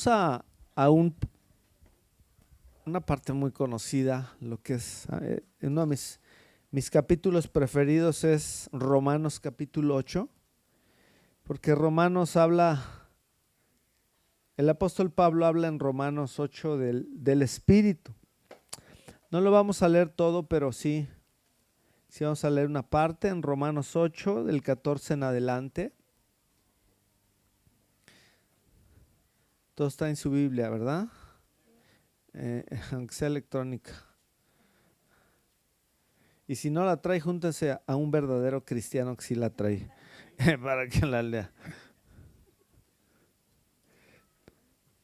vamos a una parte muy conocida, lo que es uno de mis capítulos preferidos es Romanos capítulo 8, porque Romanos habla, el apóstol Pablo habla en Romanos 8 del Espíritu. No lo vamos a leer todo, pero sí vamos a leer una parte en Romanos 8, del 14 en adelante. Todo está en su Biblia, ¿verdad? Aunque sea electrónica. Y si no la trae, júntense a un verdadero cristiano que sí la trae, para que la lea.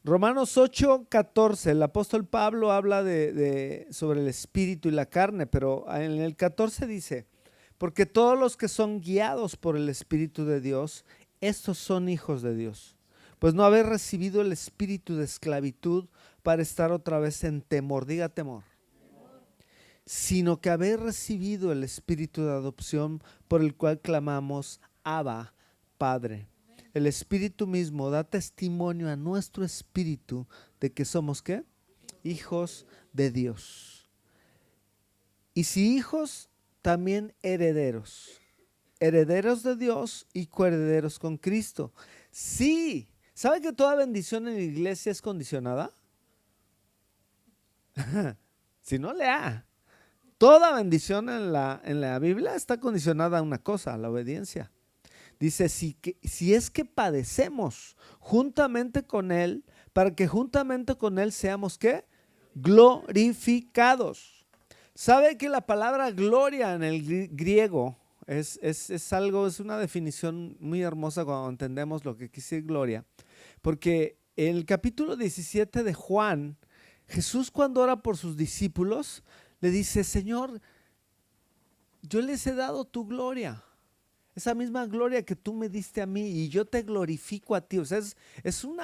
Romanos 8, 14, el apóstol Pablo habla sobre el espíritu y la carne, pero en el 14 dice, porque todos los que son guiados por el Espíritu de Dios, estos son hijos de Dios. Pues no habéis recibido el espíritu de esclavitud para estar otra vez en temor, diga temor, sino que habéis recibido el espíritu de adopción por el cual clamamos, Abba, Padre. El Espíritu mismo da testimonio a nuestro espíritu de que somos ¿qué? Hijos de Dios. Y si hijos, también herederos. Herederos de Dios y coherederos con Cristo. Sí, ¿sabe que toda bendición en la iglesia es condicionada? Si no, lea. Toda bendición en la Biblia está condicionada a una cosa, a la obediencia. Dice, si es que padecemos juntamente con Él, para que juntamente con Él seamos ¿qué? Glorificados. ¿Sabe que la palabra gloria en el griego es una definición muy hermosa cuando entendemos lo que quise gloria? Porque en el capítulo 17 de Juan, Jesús cuando ora por sus discípulos, le dice, Señor, yo les he dado tu gloria. Esa misma gloria que tú me diste a mí y yo te glorifico a ti. O sea, es un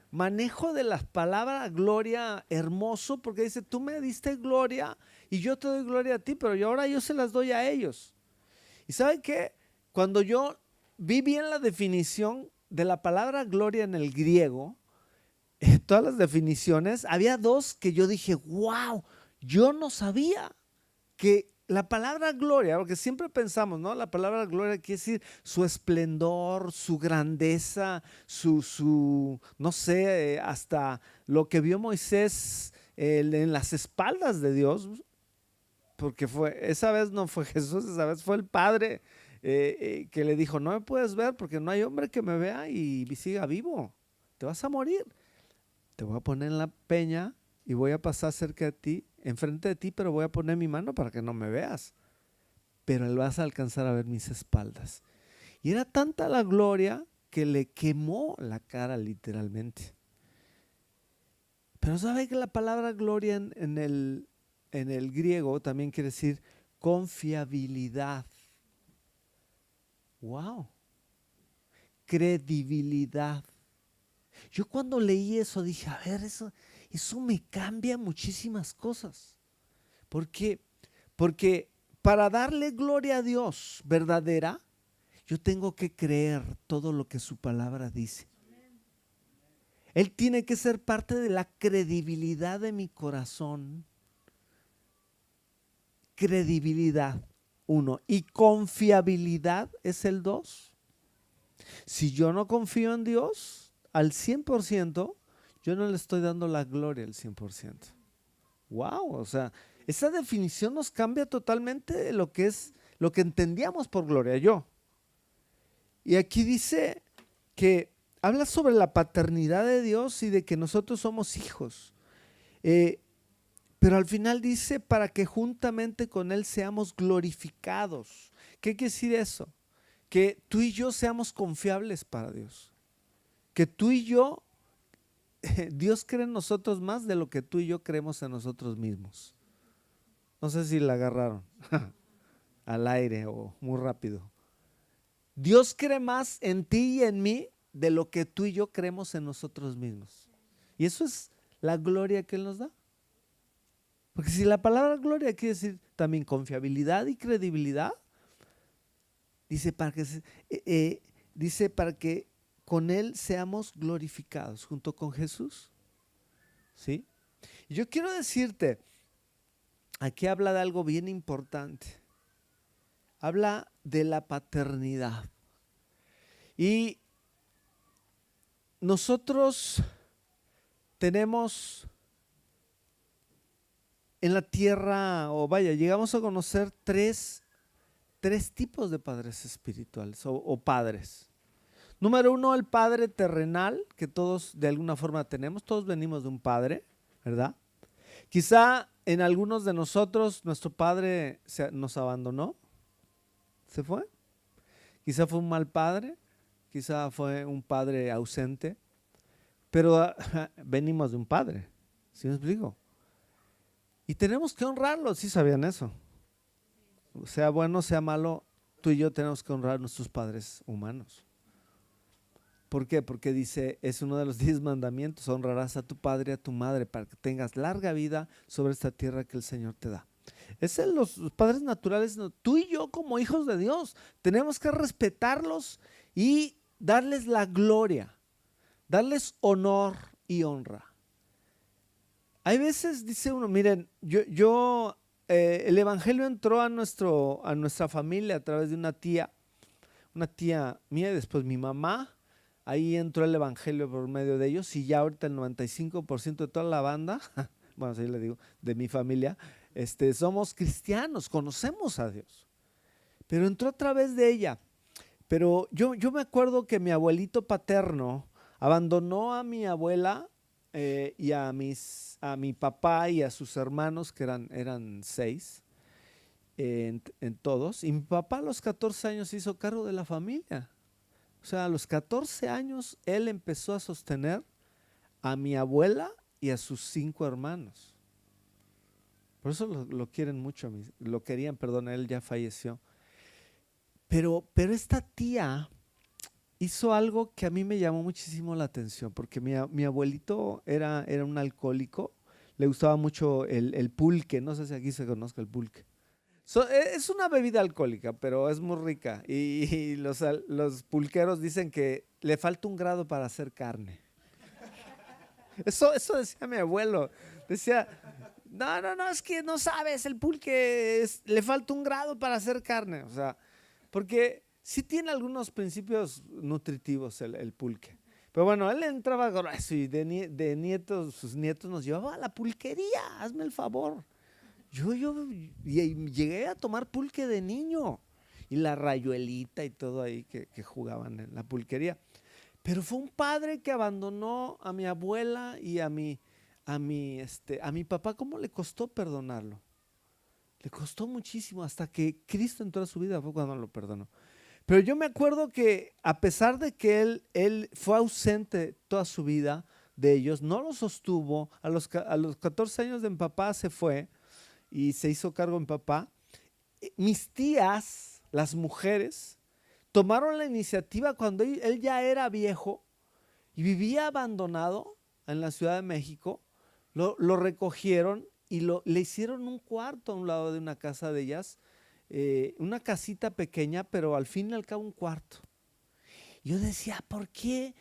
manejo de las palabras gloria hermoso porque dice, tú me diste gloria y yo te doy gloria a ti, pero ahora yo se las doy a ellos. ¿Y saben qué? Cuando yo vi bien la definición de la palabra gloria en el griego, todas las definiciones, había dos que yo dije, wow, yo no sabía que la palabra gloria, porque siempre pensamos, ¿no? La palabra gloria quiere decir su esplendor, su grandeza, no sé, hasta lo que vio Moisés en las espaldas de Dios, porque esa vez no fue Jesús, esa vez fue el Padre que le dijo, no me puedes ver porque no hay hombre que me vea y siga vivo, te vas a morir. Te voy a poner en la peña y voy a pasar cerca de ti, enfrente de ti, pero voy a poner mi mano para que no me veas. Pero él vas a alcanzar a ver mis espaldas. Y era tanta la gloria que le quemó la cara literalmente. Pero ¿sabe que la palabra gloria en el griego también quiere decir confiabilidad? ¡Wow! Credibilidad. Yo cuando leí eso dije, a ver, eso me cambia muchísimas cosas. ¿Por qué? Porque para darle gloria a Dios verdadera, yo tengo que creer todo lo que su palabra dice. Él tiene que ser parte de la credibilidad de mi corazón. Credibilidad, 1. Y confiabilidad es el 2. Si yo no confío en Dios al 100%, yo no le estoy dando la gloria al 100%. Wow, o sea, esa definición nos cambia totalmente lo que entendíamos por gloria, yo. Y aquí dice que habla sobre la paternidad de Dios y de que nosotros somos hijos. Pero al final dice para que juntamente con Él seamos glorificados. ¿Qué quiere decir eso? Que tú y yo seamos confiables para Dios. Que tú y yo, Dios cree en nosotros más de lo que tú y yo creemos en nosotros mismos. No sé si la agarraron al aire o muy rápido. Dios cree más en ti y en mí de lo que tú y yo creemos en nosotros mismos. Y eso es la gloria que Él nos da. Porque si la palabra gloria quiere decir también confiabilidad y credibilidad, dice para que con Él seamos glorificados junto con Jesús. ¿Sí? Y yo quiero decirte, aquí habla de algo bien importante. Habla de la paternidad. Y nosotros tenemos en la tierra, o vaya, llegamos a conocer tres tipos de padres espirituales o padres. Número uno, el padre terrenal, que todos de alguna forma tenemos, todos venimos de un padre, ¿verdad? Quizá en algunos de nosotros nuestro padre nos abandonó, se fue. Quizá fue un mal padre, quizá fue un padre ausente, pero venimos de un padre, ¿sí me explico? Y tenemos que honrarlo, ¿sí sabían eso? Sea bueno, sea malo, tú y yo tenemos que honrar a nuestros padres humanos. ¿Por qué? Porque dice, es uno de los 10 mandamientos, honrarás a tu padre y a tu madre para que tengas larga vida sobre esta tierra que el Señor te da. Los padres naturales, tú y yo como hijos de Dios, tenemos que respetarlos y darles la gloria, darles honor y honra. Hay veces, dice uno, miren, el evangelio entró a nuestra familia a través de una tía mía y después mi mamá. Ahí entró el evangelio por medio de ellos y ya ahorita el 95% de toda la banda, bueno, así le digo, de mi familia, somos cristianos, conocemos a Dios. Pero entró a través de ella. Pero yo me acuerdo que mi abuelito paterno abandonó a mi abuela y a mi papá y a sus hermanos, que eran 6 en todos. Y mi papá a los 14 años se hizo cargo de la familia. O sea, a los 14 años él empezó a sostener a mi abuela y a sus 5 hermanos. Por eso lo quieren mucho, lo querían, perdón, él ya falleció. Pero esta tía hizo algo que a mí me llamó muchísimo la atención, porque mi abuelito era un alcohólico, le gustaba mucho el pulque, no sé si aquí se conozca el pulque. Es una bebida alcohólica, pero es muy rica. Y los pulqueros dicen que le falta un grado para hacer carne. Eso decía mi abuelo. Decía, no, es que no sabes, el pulque le falta un grado para hacer carne. O sea, porque sí tiene algunos principios nutritivos el pulque. Pero bueno, él entraba grueso y de nietos, sus nietos nos llevaba a la pulquería, hazme el favor. Yo llegué a tomar pulque de niño y la rayuelita y todo ahí que jugaban en la pulquería. Pero fue un padre que abandonó a mi abuela y a mi papá. ¿Cómo le costó perdonarlo? Le costó muchísimo hasta que Cristo entró a su vida, fue cuando lo perdonó. Pero yo me acuerdo que a pesar de que él fue ausente toda su vida de ellos, no lo sostuvo. A los 14 años de mi papá se fue y se hizo cargo mi papá. Mis tías, las mujeres, tomaron la iniciativa cuando él ya era viejo y vivía abandonado en la Ciudad de México. Lo recogieron y le hicieron un cuarto a un lado de una casa de ellas, una casita pequeña, pero al fin y al cabo un cuarto. Yo decía, ¿por qué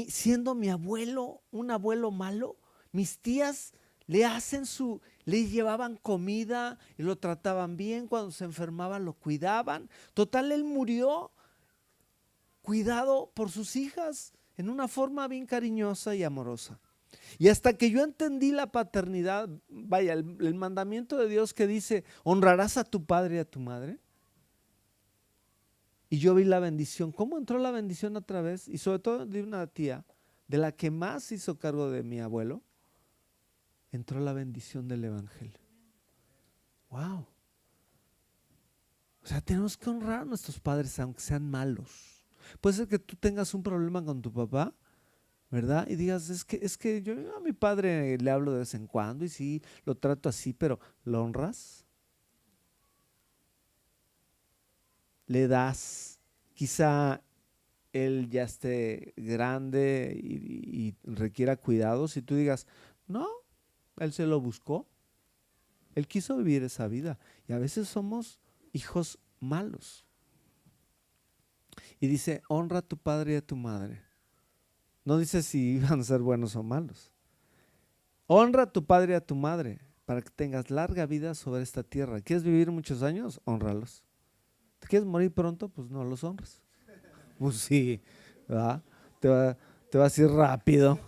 siendo mi abuelo un abuelo malo, mis tías le llevaban comida y lo trataban bien? Cuando se enfermaba lo cuidaban. Total, él murió cuidado por sus hijas en una forma bien cariñosa y amorosa. Y hasta que yo entendí la paternidad, vaya, el mandamiento de Dios que dice, honrarás a tu padre y a tu madre. Y yo vi la bendición. ¿Cómo entró la bendición otra vez? Y sobre todo de una tía, de la que más hizo cargo de mi abuelo, entró la bendición del evangelio. ¡Wow! O sea, tenemos que honrar a nuestros padres aunque sean malos. Puede ser que tú tengas un problema con tu papá, ¿verdad? Y digas, es que yo a mi padre le hablo de vez en cuando y sí, lo trato así, pero ¿lo honras? Le das, quizá él ya esté grande y requiera cuidados y tú digas, no, él se lo buscó, él quiso vivir esa vida y a veces somos hijos malos. Y dice, honra a tu padre y a tu madre. No dice si iban a ser buenos o malos. Honra a tu padre y a tu madre para que tengas larga vida sobre esta tierra. ¿Quieres vivir muchos años? Hónralos. ¿Te quieres morir pronto? Pues no los honras. Pues sí, ¿verdad? Te vas a ir rápido.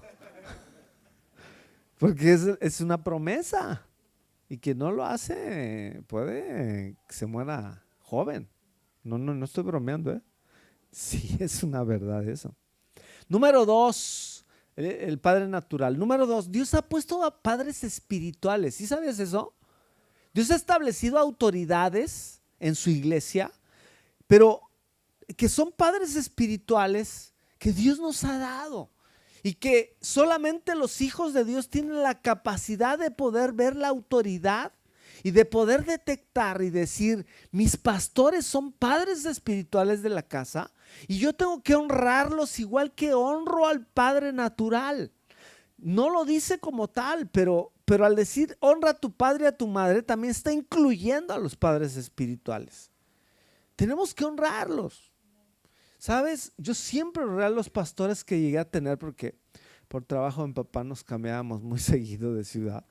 Porque es una promesa. Y quien no lo hace puede que se muera joven. No estoy bromeando, ¿eh? Sí, es una verdad eso. Número 2, el padre natural. Número 2, Dios ha puesto a padres espirituales. ¿Sí sabías eso? Dios ha establecido autoridades en su iglesia, pero que son padres espirituales que Dios nos ha dado y que solamente los hijos de Dios tienen la capacidad de poder ver la autoridad y de poder detectar y decir, mis pastores son padres espirituales de la casa y yo tengo que honrarlos igual que honro al padre natural. No lo dice como tal, pero al decir honra a tu padre y a tu madre, también está incluyendo a los padres espirituales. Tenemos que honrarlos. ¿Sabes? Yo siempre honré a los pastores que llegué a tener porque por trabajo en papá nos cambiábamos muy seguido de ciudad.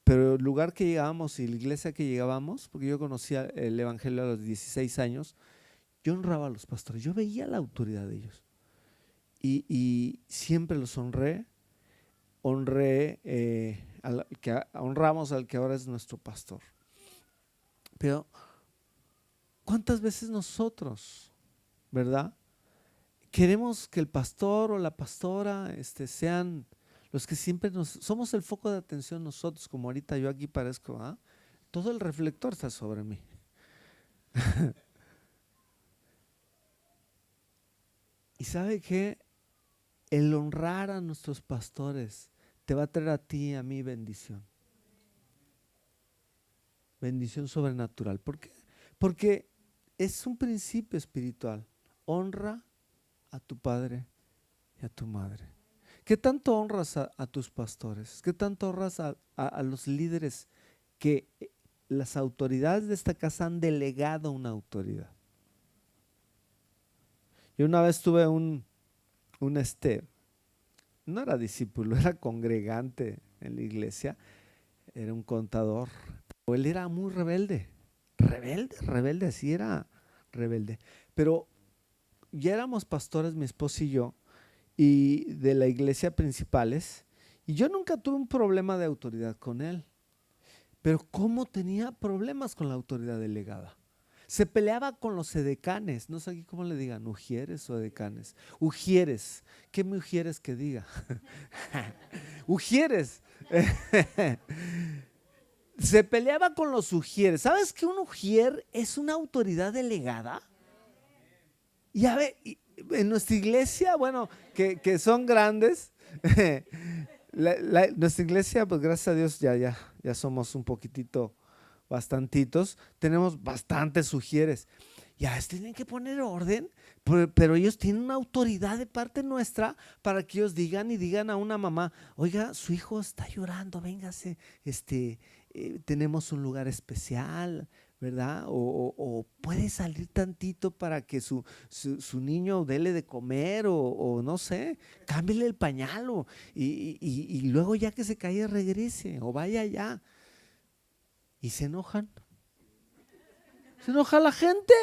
Pero el lugar que llegábamos y la iglesia que llegábamos, porque yo conocía el evangelio a los 16 años, yo honraba a los pastores, yo veía la autoridad de ellos. Y siempre los honré honramos al que ahora es nuestro pastor. Pero ¿cuántas veces nosotros, verdad, queremos que el pastor o la pastora sean los que siempre somos el foco de atención nosotros, como ahorita yo aquí parezco, ¿ah? Todo el reflector está sobre mí. Y ¿sabe qué? El honrar a nuestros pastores te va a traer a ti y a mí bendición. Bendición sobrenatural. ¿Por qué? Porque es un principio espiritual. Honra a tu padre y a tu madre. ¿Qué tanto honras a tus pastores? ¿Qué tanto honras a los líderes que las autoridades de esta casa han delegado una autoridad? Yo una vez tuve no era discípulo, era congregante en la iglesia, era un contador, pero él era muy rebelde, así era rebelde. Pero ya éramos pastores, mi esposo y yo, y de la iglesia principales, y yo nunca tuve un problema de autoridad con él. Pero ¿cómo tenía problemas con la autoridad delegada? Se peleaba con los edecanes, no sé aquí cómo le digan, ujieres o edecanes. Ujieres, ¿qué me ujieres que diga? Ujieres. Se peleaba con los ujieres. ¿Sabes que un ujier es una autoridad delegada? Y a ver, en nuestra iglesia, bueno, que son grandes, nuestra iglesia, pues gracias a Dios ya somos un poquitito, bastantitos, tenemos bastantes ujieres. Ya tienen que poner orden, pero ellos tienen una autoridad de parte nuestra para que ellos digan a una mamá, oiga, su hijo está llorando, véngase, tenemos un lugar especial, ¿verdad? O puede salir tantito para que su niño dele de comer o no sé, cámbiale el pañal y luego ya que se calle regrese o vaya allá. Y se enojan. Se enoja la gente.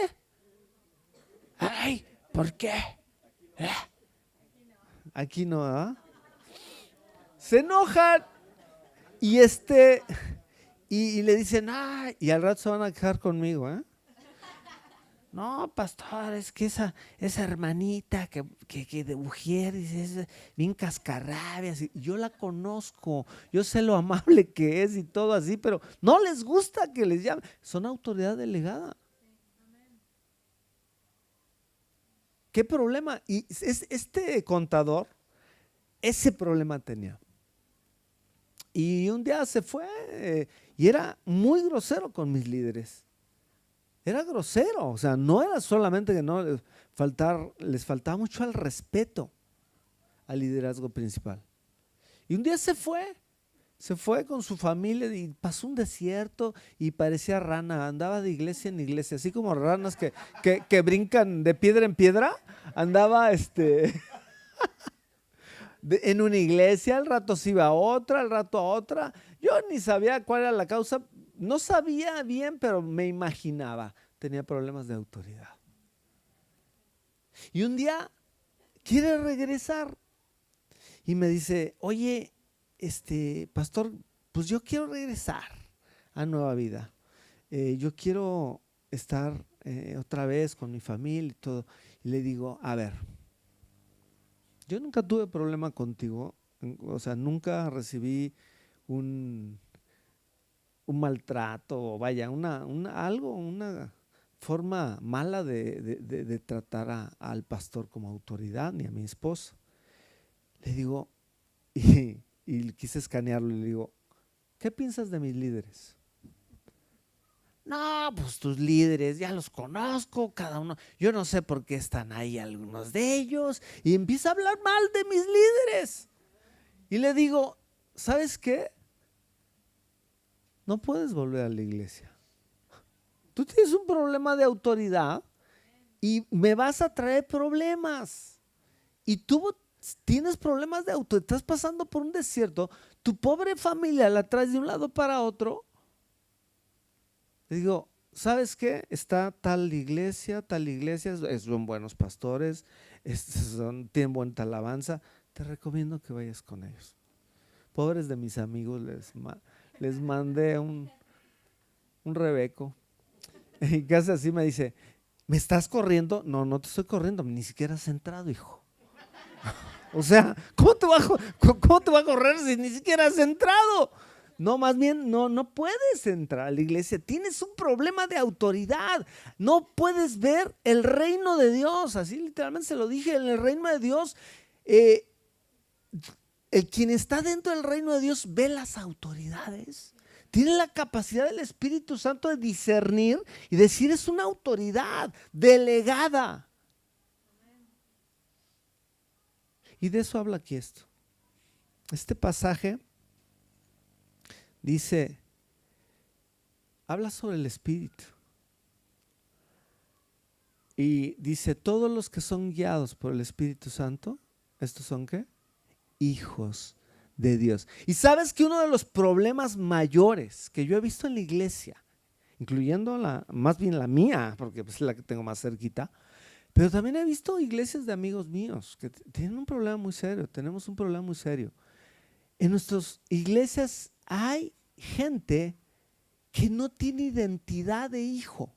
Ay, ¿por qué? Aquí no, ¿ah? Se enojan y y le dicen, ay, y al rato se van a quejar conmigo, ¿eh? No, pastor, es que esa hermanita que de mujer es bien cascarrabias, y yo la conozco, yo sé lo amable que es y todo así, pero no les gusta que les llamen, son autoridad delegada. ¿Qué problema? Y este contador, ese problema tenía. Y un día se fue y era muy grosero con mis líderes. Era grosero, o sea, no era solamente que les faltaba mucho al respeto al liderazgo principal. Y un día se fue con su familia y pasó un desierto y parecía rana, andaba de iglesia en iglesia, así como ranas que brincan de piedra en piedra, andaba en una iglesia, al rato se iba a otra, al rato a otra. Yo ni sabía cuál era la causa, no sabía bien, pero me imaginaba, tenía problemas de autoridad. Y un día quiere regresar y me dice, oye, pastor, pues yo quiero regresar a Nueva Vida. Yo quiero estar otra vez con mi familia y todo. Y le digo, a ver, yo nunca tuve problema contigo, o sea, nunca recibí un, un maltrato, o vaya, una forma mala de tratar al pastor como autoridad, ni a mi esposa. Le digo, y quise escanearlo y le digo, ¿qué piensas de mis líderes? No, pues tus líderes, ya los conozco, cada uno, yo no sé por qué están ahí algunos de ellos, y empieza a hablar mal de mis líderes. Y le digo, ¿sabes qué? No puedes volver a la iglesia. Tú tienes un problema de autoridad y me vas a traer problemas. Y tú tienes problemas de autoridad, estás pasando por un desierto, tu pobre familia la traes de un lado para otro. Le digo, ¿sabes qué? Está tal iglesia, son buenos pastores, tienen buena alabanza, te recomiendo que vayas con ellos. Pobres de mis amigos, les mandé un rebeco. Y casi así me dice, ¿me estás corriendo? No, no te estoy corriendo, ni siquiera has entrado, hijo. O sea, ¿cómo te va a correr si ni siquiera has entrado? No, más bien, no puedes entrar a la iglesia. Tienes un problema de autoridad. No puedes ver el reino de Dios. Así literalmente se lo dije, en el reino de Dios, quien está dentro del reino de Dios ve las autoridades. Tiene la capacidad del Espíritu Santo de discernir y decir, es una autoridad delegada. Y de eso habla aquí esto. Este pasaje dice, habla sobre el Espíritu. Y dice, todos los que son guiados por el Espíritu Santo, ¿estos son qué? Hijos de Dios. Y sabes que uno de los problemas mayores que yo he visto en la iglesia, incluyendo más bien la mía, porque es la que tengo más cerquita, pero también he visto iglesias de amigos míos que tienen un problema muy serio, tenemos un problema muy serio. En nuestras iglesias hay gente que no tiene identidad de hijo.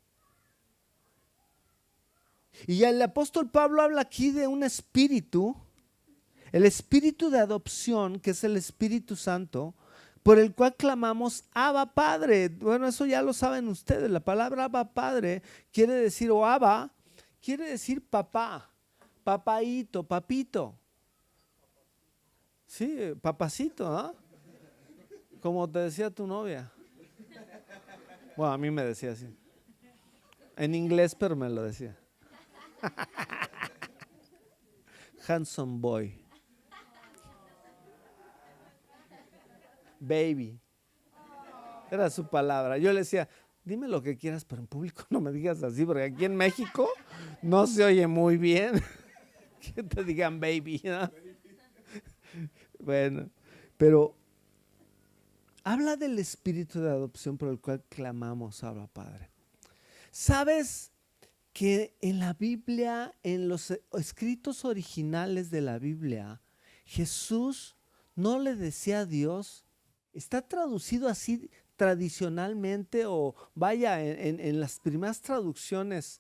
Y el apóstol Pablo habla aquí de un espíritu, el espíritu de adopción, que es el Espíritu Santo, por el cual clamamos Abba Padre. Bueno, eso ya lo saben ustedes. La palabra Abba Padre quiere decir, o Abba, quiere decir papá, papaíto, papito. Sí, papacito, ¿ah? Como te decía tu novia. Bueno, a mí me decía así. En inglés, pero me lo decía. Handsome boy. Baby. Era su palabra. Yo le decía, dime lo que quieras, pero en público no me digas así, porque aquí en México no se oye muy bien que te digan baby, ¿no? Bueno, pero habla del espíritu de adopción por el cual clamamos Abba Padre. ¿Sabes que en la Biblia, en los escritos originales de la Biblia, Jesús no le decía a Dios? Está traducido así tradicionalmente, o vaya, en las primeras traducciones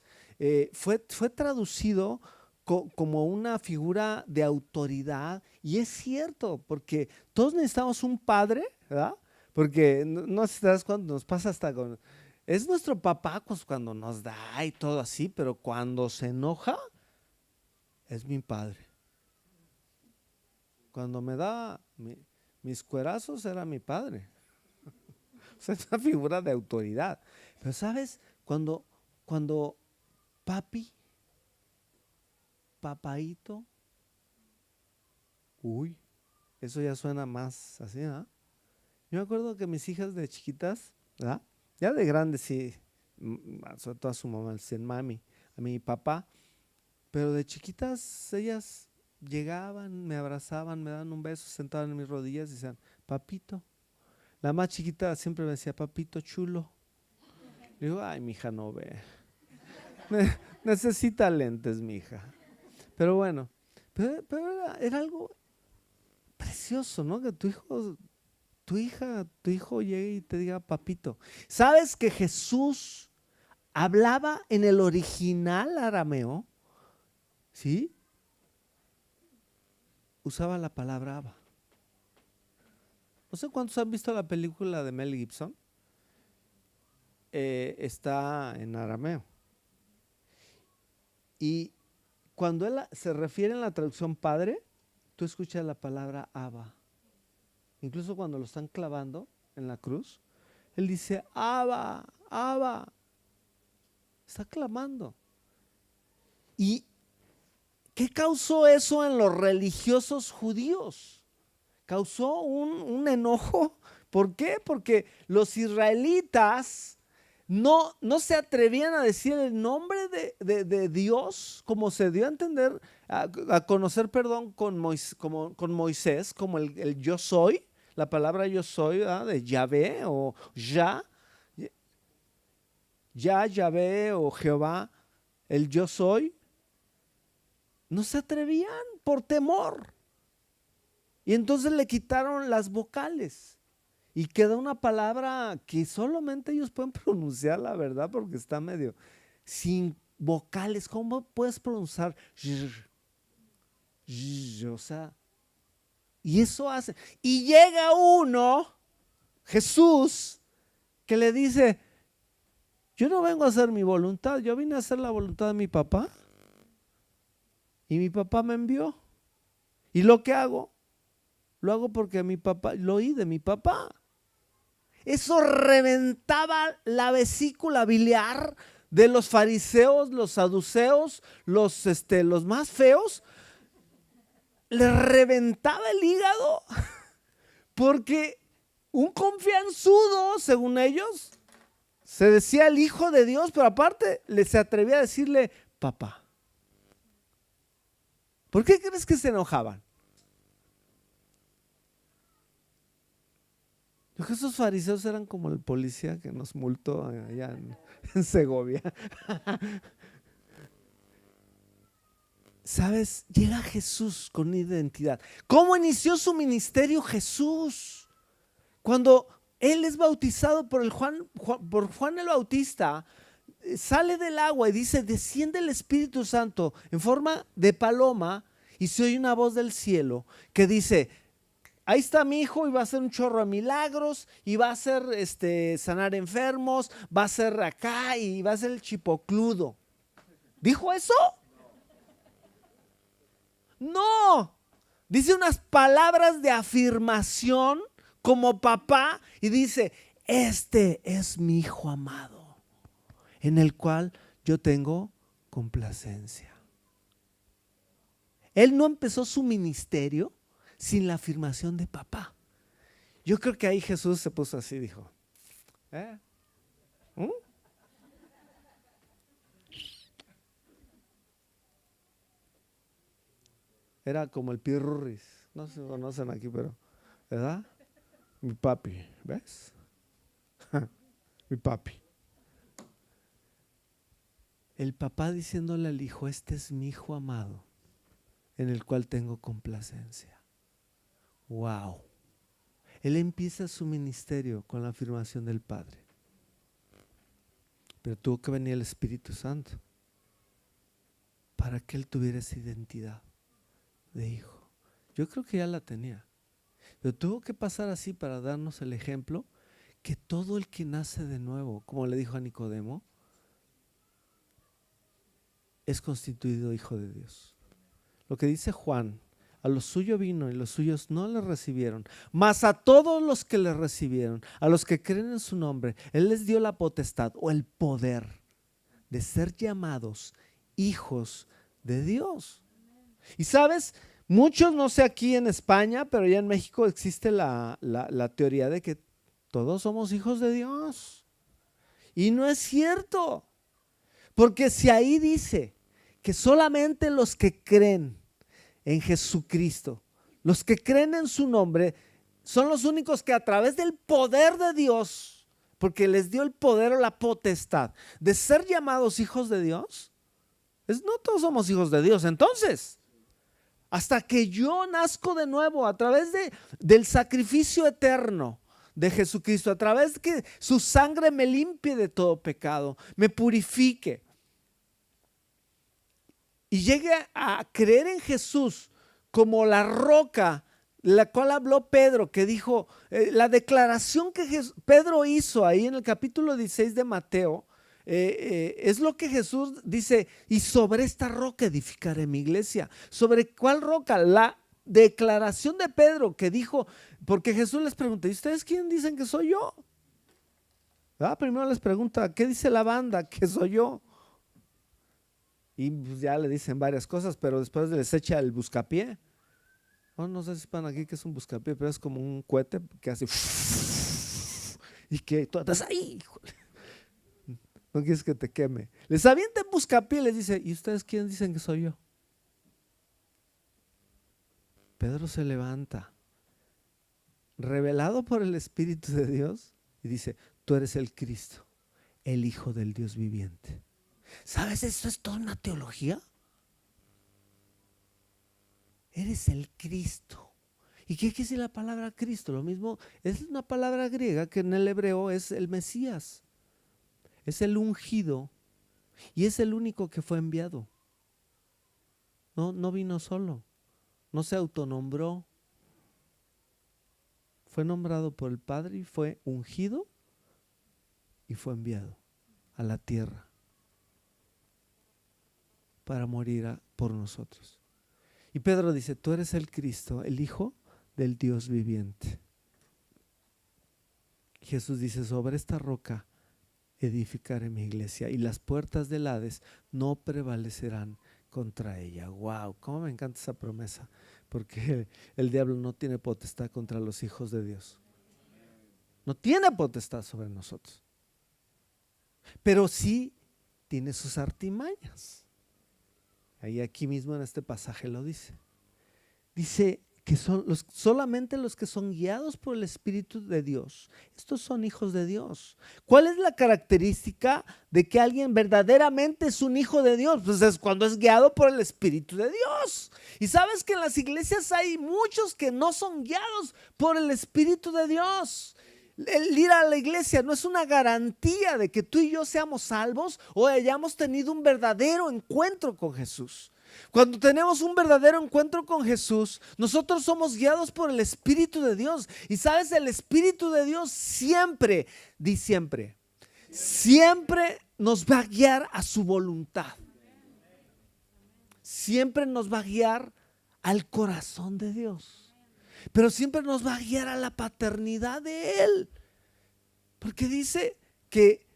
fue traducido como una figura de autoridad, y es cierto, porque todos necesitamos un padre, ¿verdad? Porque no sé si te das cuenta, nos pasa hasta con, es nuestro papá pues, cuando nos da y todo así, pero cuando se enoja, es mi padre. Cuando me da mis cuerazos, era mi padre. O sea, es una figura de autoridad. Pero ¿sabes? Cuando papi, papaito, uy, eso ya suena más así, ¿verdad? Yo me acuerdo que mis hijas de chiquitas, ¿verdad? Ya de grandes sí, sobre todo a su mamá, le decían mami, a mi papá, pero de chiquitas ellas llegaban, me abrazaban, me daban un beso, se sentaban en mis rodillas y decían, papito. La más chiquita siempre me decía, papito chulo. Le digo, ay, mija, no ve. Necesita lentes, mija. Pero bueno, pero era algo precioso, ¿no? Que tu hijo llegue y te diga papito. ¿Sabes que Jesús hablaba en el original arameo? ¿Sí? Usaba la palabra Abba. No sé cuántos han visto la película de Mel Gibson. Está en arameo. Y cuando él se refiere en la traducción padre, tú escuchas la palabra Abba. Incluso cuando lo están clavando en la cruz, él dice Abba, Abba. Está clamando. ¿Y qué causó eso en los religiosos judíos? Causó un enojo. ¿Por qué? Porque los israelitas no se atrevían a decir el nombre de Dios, como se dio a entender, a conocer, perdón, con Moisés, como el yo soy, la palabra yo soy, de Yahvé o Yahvé o Jehová, el yo soy. No se atrevían por temor. Y entonces le quitaron las vocales. Y queda una palabra que solamente ellos pueden pronunciar, la verdad, porque está medio sin vocales. ¿Cómo puedes pronunciar? O sea, y eso hace. Y llega uno, Jesús, que le dice, yo no vengo a hacer mi voluntad, yo vine a hacer la voluntad de mi papá. Y mi papá me envió. Y lo que hago, lo hago porque mi papá, lo oí de mi papá. Eso reventaba la vesícula biliar de los fariseos, los saduceos, los más feos. Les reventaba el hígado porque un confianzudo, según ellos, se decía el hijo de Dios, pero aparte se atrevía a decirle papá. ¿Por qué crees que se enojaban? Yo creo que esos fariseos eran como el policía que nos multó allá en Segovia. ¿Sabes? Llega Jesús con identidad. ¿Cómo inició su ministerio Jesús? Cuando él es bautizado por Juan el Bautista, sale del agua y dice, desciende el Espíritu Santo en forma de paloma y se oye una voz del cielo que dice, ahí está mi hijo y va a hacer un chorro de milagros y va a hacer sanar enfermos, va a hacer acá y va a ser el chipocludo. ¿Dijo eso? No. Dice unas palabras de afirmación como papá y dice, este es mi hijo amado, en el cual yo tengo complacencia. Él no empezó su ministerio sin la afirmación de papá. Yo creo que ahí Jesús se puso así, dijo, Era como el pirurris, no se conocen aquí, pero, ¿verdad? Mi papi, ¿ves? Mi papi. El papá diciéndole al hijo, este es mi hijo amado, en el cual tengo complacencia. Wow. Él empieza su ministerio con la afirmación del Padre. Pero tuvo que venir el Espíritu Santo para que él tuviera esa identidad de hijo. Yo creo que ya la tenía. Pero tuvo que pasar así para darnos el ejemplo que todo el que nace de nuevo, como le dijo a Nicodemo, es constituido hijo de Dios. Lo que dice Juan, a los suyos vino y los suyos no le recibieron, mas a todos los que le recibieron, a los que creen en su nombre, él les dio la potestad o el poder de ser llamados hijos de Dios. Y sabes, muchos, no sé aquí en España, pero ya en México existe la teoría de que todos somos hijos de Dios. Y no es cierto. Porque si ahí dice que solamente los que creen en Jesucristo, los que creen en su nombre, son los únicos que a través del poder de Dios, porque les dio el poder o la potestad de ser llamados hijos de Dios. No todos somos hijos de Dios. Entonces, hasta que yo nazco de nuevo a través del sacrificio eterno de Jesucristo, a través de que su sangre me limpie de todo pecado, me purifique y llegue a creer en Jesús como la roca, la cual habló Pedro, que dijo, la declaración que Pedro hizo ahí en el capítulo 16 de Mateo, es lo que Jesús dice: y sobre esta roca edificaré mi iglesia. ¿Sobre cuál roca? La declaración de Pedro que dijo, porque Jesús les pregunta: ¿y ustedes quién dicen que soy yo? Primero les pregunta: ¿qué dice la banda que soy yo? Y pues ya le dicen varias cosas, pero después les echa el buscapié. No sé si van aquí que es un buscapié, pero es como un cohete que hace y que tú estás ahí, híjole. No quieres que te queme. Les avienta en buscapié y les dice: ¿y ustedes quién dicen que soy yo? Pedro se levanta, revelado por el Espíritu de Dios, y dice: tú eres el Cristo, el Hijo del Dios viviente. ¿Sabes? Eso es toda una teología. Eres el Cristo. ¿Y qué quiere decir la palabra Cristo? Lo mismo, es una palabra griega que en el hebreo es el Mesías. Es el ungido y es el único que fue enviado. No vino solo, no se autonombró. Fue nombrado por el Padre y fue ungido y fue enviado a la tierra para morir por nosotros. Y Pedro dice: tú eres el Cristo, el Hijo del Dios viviente. Jesús dice: sobre esta roca edificaré mi iglesia y las puertas del Hades no prevalecerán contra ella. Wow, cómo me encanta esa promesa, porque el diablo no tiene potestad contra los hijos de Dios. No tiene potestad sobre nosotros, pero sí tiene sus artimañas. Ahí aquí mismo en este pasaje lo dice. Dice que son solamente los que son guiados por el Espíritu de Dios. Estos son hijos de Dios. ¿Cuál es la característica de que alguien verdaderamente es un hijo de Dios? Pues es cuando es guiado por el Espíritu de Dios. Y sabes que en las iglesias hay muchos que no son guiados por el Espíritu de Dios. El ir a la iglesia no es una garantía de que tú y yo seamos salvos o hayamos tenido un verdadero encuentro con Jesús. Cuando tenemos un verdadero encuentro con Jesús, nosotros somos guiados por el Espíritu de Dios. Y sabes, el Espíritu de Dios siempre nos va a guiar a su voluntad. Siempre nos va a guiar al corazón de Dios. Pero siempre nos va a guiar a la paternidad de Él. Porque dice que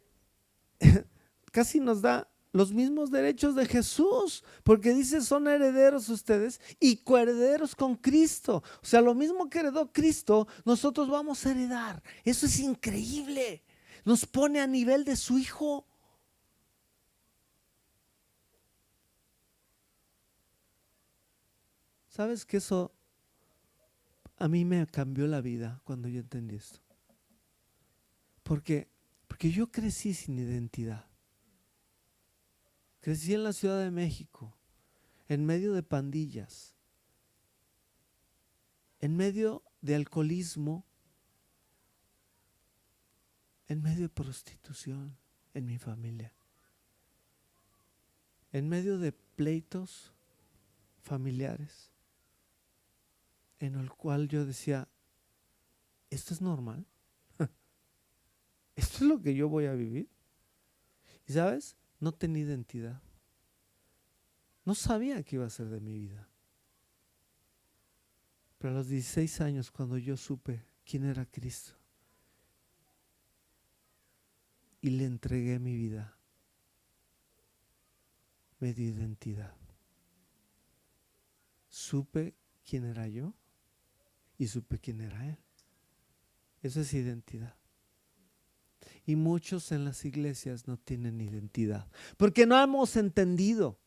casi nos da los mismos derechos de Jesús, porque dice: son herederos ustedes y coherederos con Cristo. O sea, lo mismo que heredó Cristo, nosotros vamos a heredar. Eso es increíble. Nos pone a nivel de su Hijo. ¿Sabes que eso a mí me cambió la vida cuando yo entendí esto? Porque yo crecí sin identidad. Crecí en la Ciudad de México, en medio de pandillas, en medio de alcoholismo, en medio de prostitución en mi familia, en medio de pleitos familiares, en el cual yo decía: ¿esto es normal? ¿Esto es lo que yo voy a vivir? Y sabes, no tenía identidad. No sabía qué iba a ser de mi vida. Pero a los 16 años, cuando yo supe quién era Cristo y le entregué mi vida, me dio identidad. Supe quién era yo y supe quién era Él. Eso es identidad. Y muchos en las iglesias no tienen identidad, porque no hemos entendido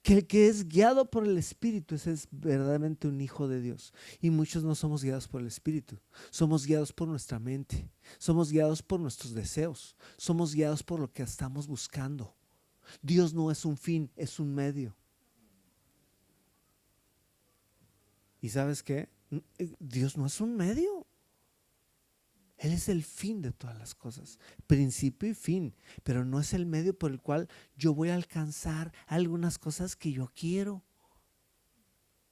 que el que es guiado por el Espíritu ese es verdaderamente un hijo de Dios. Y muchos no somos guiados por el Espíritu, somos guiados por nuestra mente, somos guiados por nuestros deseos, somos guiados por lo que estamos buscando. Dios no es un fin, es un medio. ¿Y sabes qué? Dios no es un medio. Él es el fin de todas las cosas, principio y fin, pero no es el medio por el cual yo voy a alcanzar algunas cosas que yo quiero.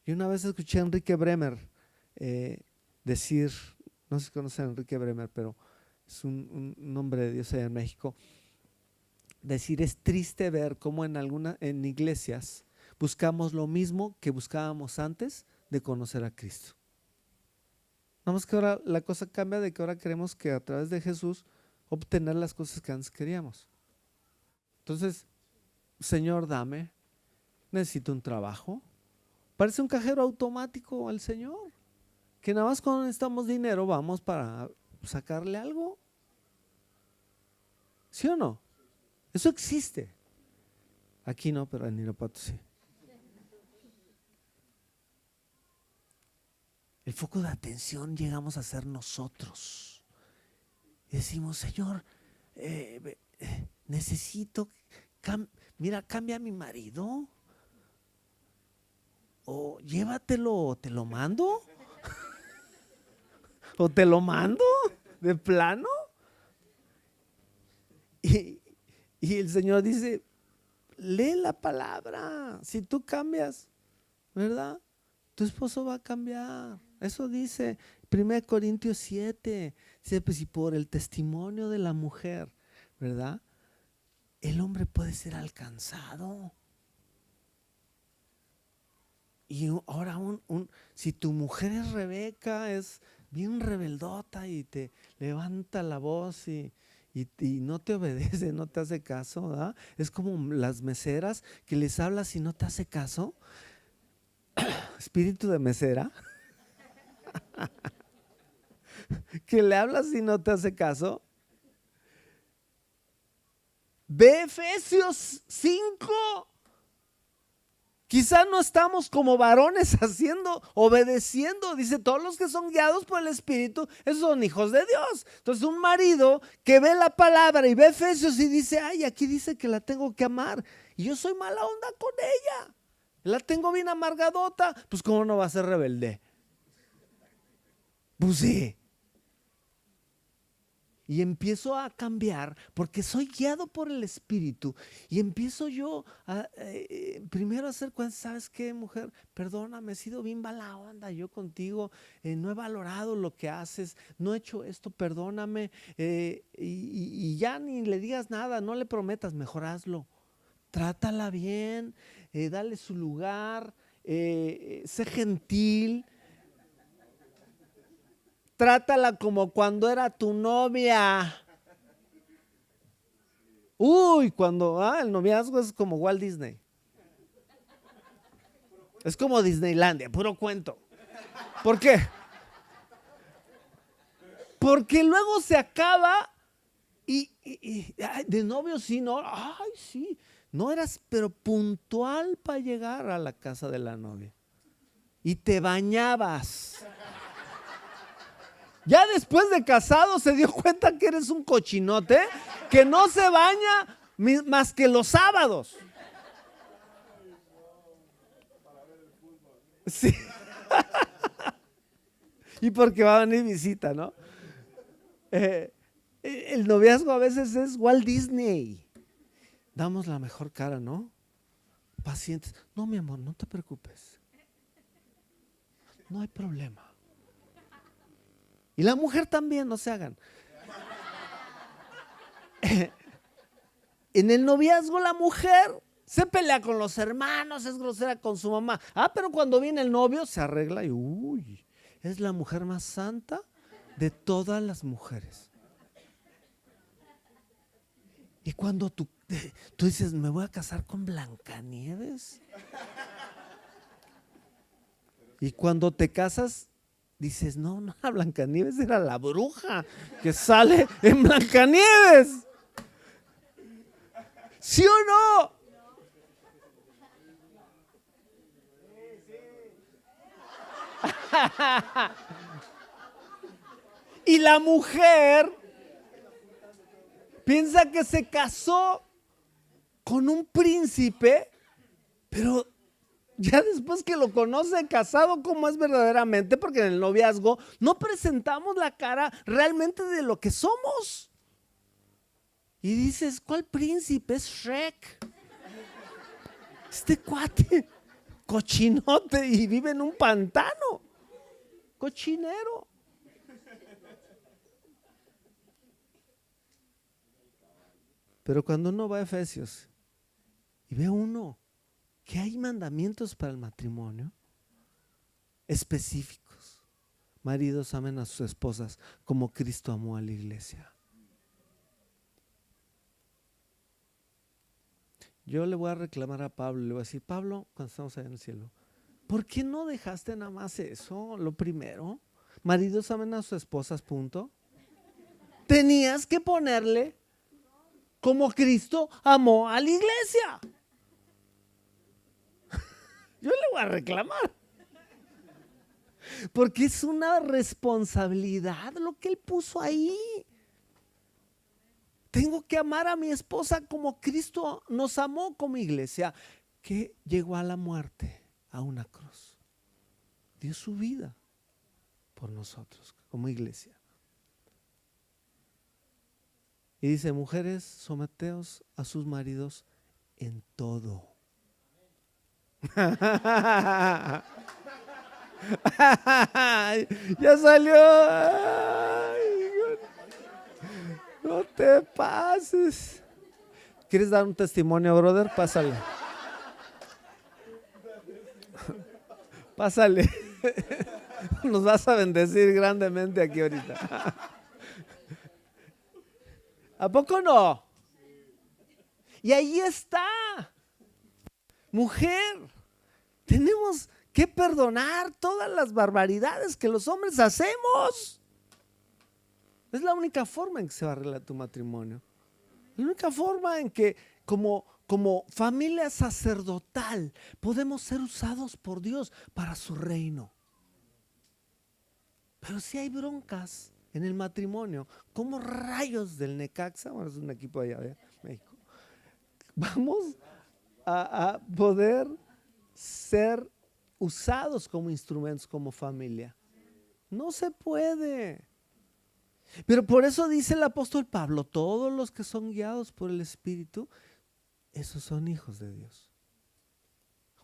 Y una vez escuché a Enrique Bremer decir, no sé si conocen a Enrique Bremer, pero es un hombre de Dios allá en México, decir: es triste ver cómo en iglesias buscamos lo mismo que buscábamos antes de conocer a Cristo. Nada más que ahora la cosa cambia, de que ahora queremos que a través de Jesús obtener las cosas que antes queríamos. Entonces, Señor, dame, necesito un trabajo. Parece un cajero automático al Señor, que nada más cuando necesitamos dinero vamos para sacarle algo. ¿Sí o no? Eso existe. Aquí no, pero en Irapuato sí. El foco de atención llegamos a ser nosotros. Y decimos: Señor, necesito, mira, cambia a mi marido. O llévatelo, te lo mando. O te lo mando de plano. Y el Señor dice: lee la palabra. Si tú cambias, ¿verdad? Tu esposo va a cambiar. Eso dice 1 Corintios 7. Dice: pues, y por el testimonio de la mujer, ¿verdad? El hombre puede ser alcanzado. Y ahora si tu mujer es Rebeca, es bien rebeldota y te levanta la voz y no te obedece, no te hace caso, ¿verdad? Es como las meseras que les hablas y no te hace caso. Espíritu de mesera. Que le hablas y no te hace caso. Ve Efesios 5. Quizá no estamos como varones obedeciendo. Dice: todos los que son guiados por el Espíritu, esos son hijos de Dios. Entonces, un marido que ve la palabra y ve Efesios y dice: ay, aquí dice que la tengo que amar, y yo soy mala onda con ella, la tengo bien amargadota, pues ¿cómo no va a ser rebelde? Pues sí. Y empiezo a cambiar porque soy guiado por el Espíritu. Y empiezo yo primero a hacer cuentas. ¿Sabes qué, mujer? Perdóname, he sido bien mala onda yo contigo. No he valorado lo que haces. No he hecho esto, perdóname. Y ya ni le digas nada, no le prometas, mejor hazlo. Trátala bien, dale su lugar, sé gentil. Trátala como cuando era tu novia. Uy, el noviazgo es como Walt Disney. Es como Disneylandia, puro cuento. ¿Por qué? Porque luego se acaba y de novio sí, no. Ay, sí. No eras, pero puntual para llegar a la casa de la novia. Y te bañabas. Ya después de casado se dio cuenta que eres un cochinote que no se baña más que los sábados. Sí. Y porque va a venir visita, ¿no? El noviazgo a veces es Walt Disney. Damos la mejor cara, ¿no? Pacientes. No, mi amor, no te preocupes. No hay problema. Y la mujer también, no se hagan. En el noviazgo la mujer se pelea con los hermanos, es grosera con su mamá. Pero cuando viene el novio se arregla y uy, es la mujer más santa de todas las mujeres. Y cuando tú dices: me voy a casar con Blancanieves. Y cuando te casas dices: no, la Blancanieves era la bruja que sale en Blancanieves. ¿Sí o no? Y la mujer piensa que se casó con un príncipe, pero ya después que lo conoce casado, ¿cómo es verdaderamente? Porque en el noviazgo no presentamos la cara realmente de lo que somos. Y dices, ¿cuál príncipe? Es Shrek. Este cuate, cochinote, y vive en un pantano. Cochinero. Pero cuando uno va a Efesios y ve uno que hay mandamientos para el matrimonio específicos. Maridos, amen a sus esposas como Cristo amó a la iglesia. Yo le voy a reclamar a Pablo, le voy a decir, Pablo, cuando estamos allá en el cielo, ¿por qué no dejaste nada más eso, lo primero? Maridos, amen a sus esposas, punto. Tenías que ponerle como Cristo amó a la iglesia. Yo le voy a reclamar. Porque es una responsabilidad lo que él puso ahí. Tengo que amar a mi esposa como Cristo nos amó como iglesia, que llegó a la muerte, a una cruz. Dio su vida por nosotros como iglesia. Y dice, mujeres, someteos a sus maridos en todo. Ya salió. Ay, no te pases. ¿Quieres dar un testimonio, brother? Pásale. Pásale. Nos vas a bendecir grandemente aquí ahorita. ¿A poco no? Y ahí está. Mujer, tenemos que perdonar todas las barbaridades que los hombres hacemos. Es la única forma en que se va a arreglar tu matrimonio. La única forma en que como familia sacerdotal podemos ser usados por Dios para su reino. Pero si hay broncas en el matrimonio, como Rayos del Necaxa, bueno, es un equipo allá de México, vamos a poder ser usados como instrumentos, como familia. No se puede. Pero por eso dice el apóstol Pablo, todos los que son guiados por el Espíritu, esos son hijos de Dios.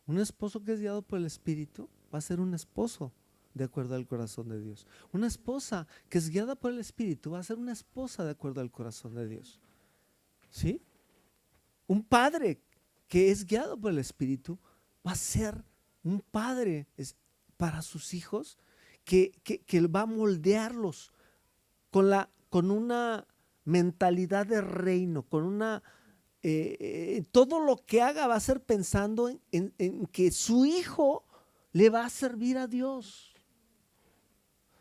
Un esposo que es guiado por el Espíritu va a ser un esposo de acuerdo al corazón de Dios. Una esposa que es guiada por el Espíritu va a ser una esposa de acuerdo al corazón de Dios. ¿Sí? Un padre que es guiado por el Espíritu va a ser un padre para sus hijos que va a moldearlos con una mentalidad de reino, con una todo lo que haga va a ser pensando en que su hijo le va a servir a Dios.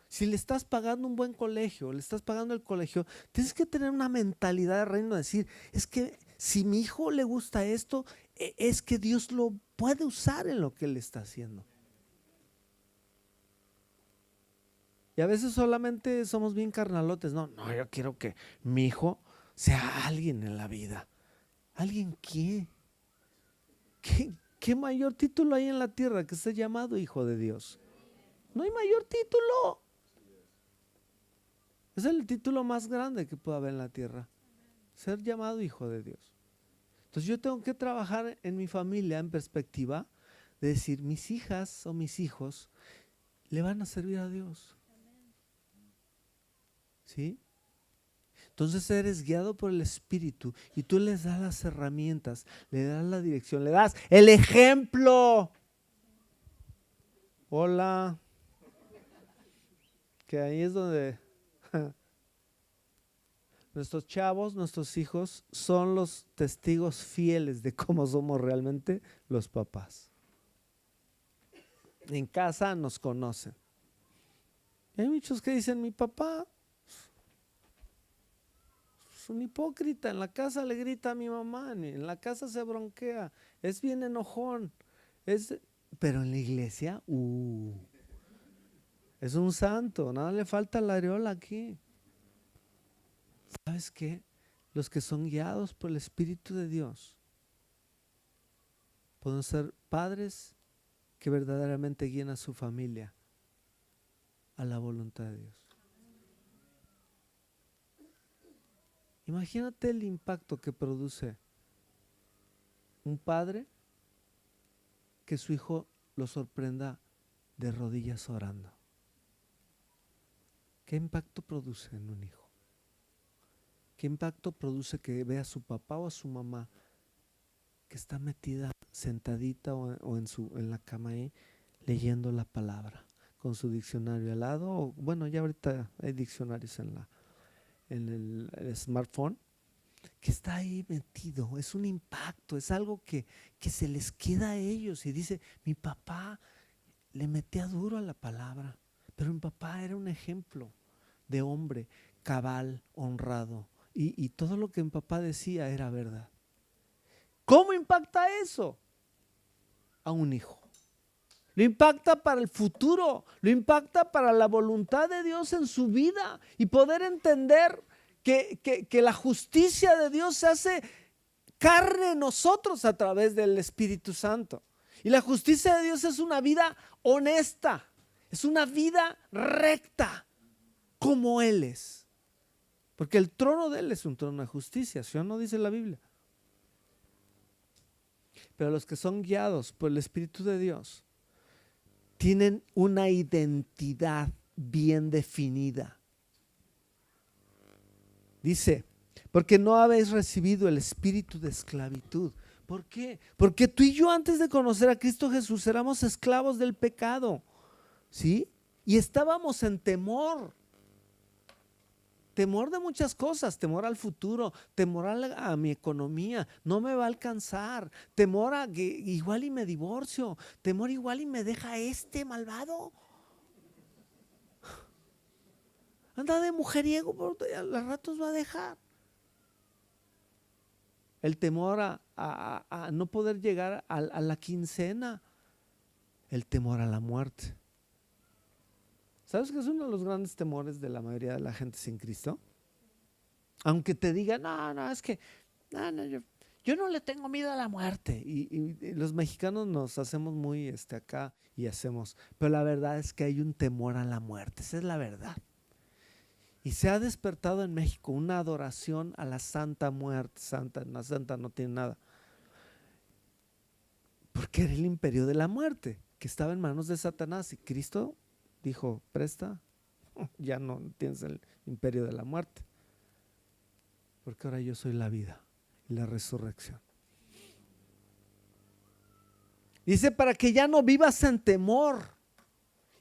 Si le estás pagando un buen colegio, le estás pagando el colegio, tienes que tener una mentalidad de reino, de decir, es que si mi hijo le gusta esto, es que Dios lo puede usar en lo que él está haciendo. Y a veces solamente somos bien carnalotes. No, yo quiero que mi hijo sea alguien en la vida. ¿Alguien qué? ¿Qué mayor título hay en la tierra que esté llamado hijo de Dios? No hay mayor título. Es el título más grande que puede haber en la tierra. Ser llamado hijo de Dios. Entonces yo tengo que trabajar en mi familia en perspectiva de decir, mis hijas o mis hijos le van a servir a Dios. ¿Sí? Entonces eres guiado por el Espíritu y tú les das las herramientas, le das la dirección, le das el ejemplo. Hola. Que ahí es donde nuestros chavos, nuestros hijos son los testigos fieles de cómo somos realmente los papás. En casa nos conocen. Y hay muchos que dicen, mi papá es un hipócrita, en la casa le grita a mi mamá, en la casa se bronquea, es bien enojón, pero en la iglesia, Es un santo, nada le falta la areola aquí. ¿Sabes qué? Los que son guiados por el Espíritu de Dios pueden ser padres que verdaderamente guíen a su familia a la voluntad de Dios. Imagínate el impacto que produce un padre que su hijo lo sorprenda de rodillas orando. ¿Qué impacto produce en un hijo? ¿Qué impacto produce que vea a su papá o a su mamá que está metida, sentadita o en la cama ahí, leyendo la palabra, con su diccionario al lado? O, bueno, ya ahorita hay diccionarios en el smartphone, que está ahí metido. Es un impacto, es algo que se les queda a ellos. Y dice, mi papá le metía duro a la palabra, pero mi papá era un ejemplo de hombre cabal, honrado, y todo lo que mi papá decía era verdad. ¿Cómo impacta eso a un hijo? Lo impacta para el futuro, lo impacta para la voluntad de Dios en su vida y poder entender que la justicia de Dios se hace carne en nosotros a través del Espíritu Santo. Y la justicia de Dios es una vida honesta, es una vida recta, como Él es. Porque el trono de Él es un trono de justicia, ¿sí o no dice la Biblia? Pero los que son guiados por el Espíritu de Dios tienen una identidad bien definida. Dice, porque no habéis recibido el espíritu de esclavitud. ¿Por qué? Porque tú y yo antes de conocer a Cristo Jesús éramos esclavos del pecado, ¿sí? Y estábamos en temor. Temor de muchas cosas, temor al futuro, temor a mi economía, no me va a alcanzar, temor a que igual y me divorcio, temor igual y me deja este malvado. Anda de mujeriego, pero a los ratos va a dejar. El temor a no poder llegar a la quincena, el temor a la muerte. ¿Sabes qué es uno de los grandes temores de la mayoría de la gente sin Cristo? Aunque te digan, no, es que yo no le tengo miedo a la muerte. Y los mexicanos nos hacemos muy acá y hacemos, pero la verdad es que hay un temor a la muerte, esa es la verdad. Y se ha despertado en México una adoración a la Santa Muerte. La Santa no tiene nada. Porque era el imperio de la muerte, que estaba en manos de Satanás. Y Cristo dijo, presta, ya no tienes el imperio de la muerte. Porque ahora yo soy la vida y la resurrección. Dice, para que ya no vivas en temor.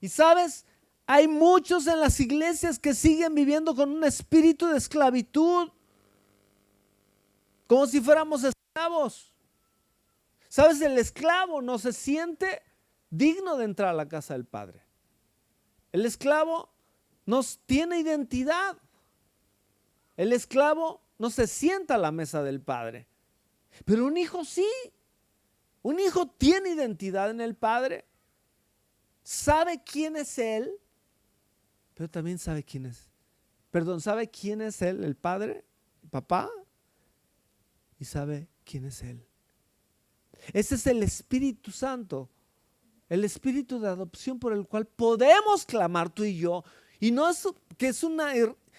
Y sabes, hay muchos en las iglesias que siguen viviendo con un espíritu de esclavitud, como si fuéramos esclavos. ¿Sabes? El esclavo no se siente digno de entrar a la casa del Padre. El esclavo no tiene identidad. El esclavo no se sienta a la mesa del Padre. Pero un hijo sí. Un hijo tiene identidad en el Padre. Sabe quién es Él, pero también sabe quién es. Sabe quién es Él, el Padre, el papá, y sabe quién es Él. Ese es el Espíritu Santo, el Espíritu de adopción por el cual podemos clamar tú y yo. Y no es que es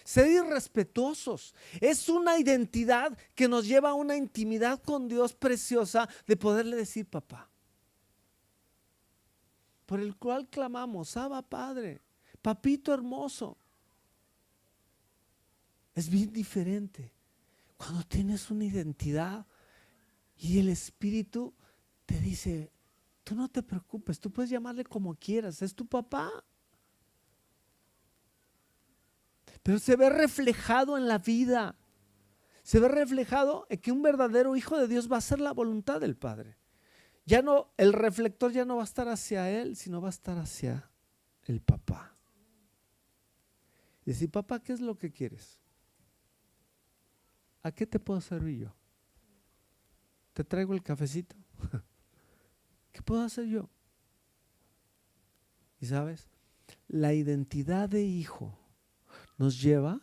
ser irrespetuosos, es una identidad que nos lleva a una intimidad con Dios preciosa de poderle decir papá. Por el cual clamamos, Abba Padre, papito hermoso. Es bien diferente cuando tienes una identidad y el Espíritu te dice, tú no te preocupes, tú puedes llamarle como quieras, es tu papá. Pero se ve reflejado en la vida, se ve reflejado en que un verdadero hijo de Dios va a hacer la voluntad del Padre. Ya no, el reflector ya no va a estar hacia él, sino va a estar hacia el papá. Y decir, papá, ¿qué es lo que quieres? ¿A qué te puedo servir yo? ¿Te traigo el cafecito? ¿Qué puedo hacer yo? Y sabes, La identidad de hijo nos lleva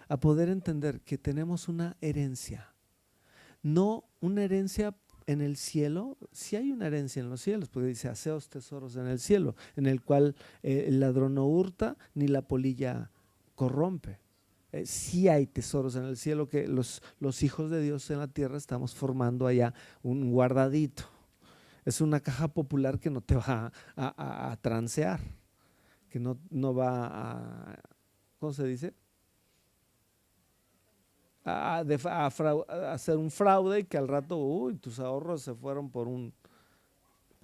a poder entender que tenemos una herencia, no una herencia en el cielo. Sí hay una herencia en los cielos, porque dice: haceos tesoros en el cielo, en el cual el ladrón no hurta ni la polilla corrompe. Sí hay tesoros en el cielo, que los hijos de Dios en la tierra estamos formando allá un guardadito. Es una caja popular que no te va a transear, que no va a, ¿cómo se dice? A hacer un fraude, y que al rato, tus ahorros se fueron por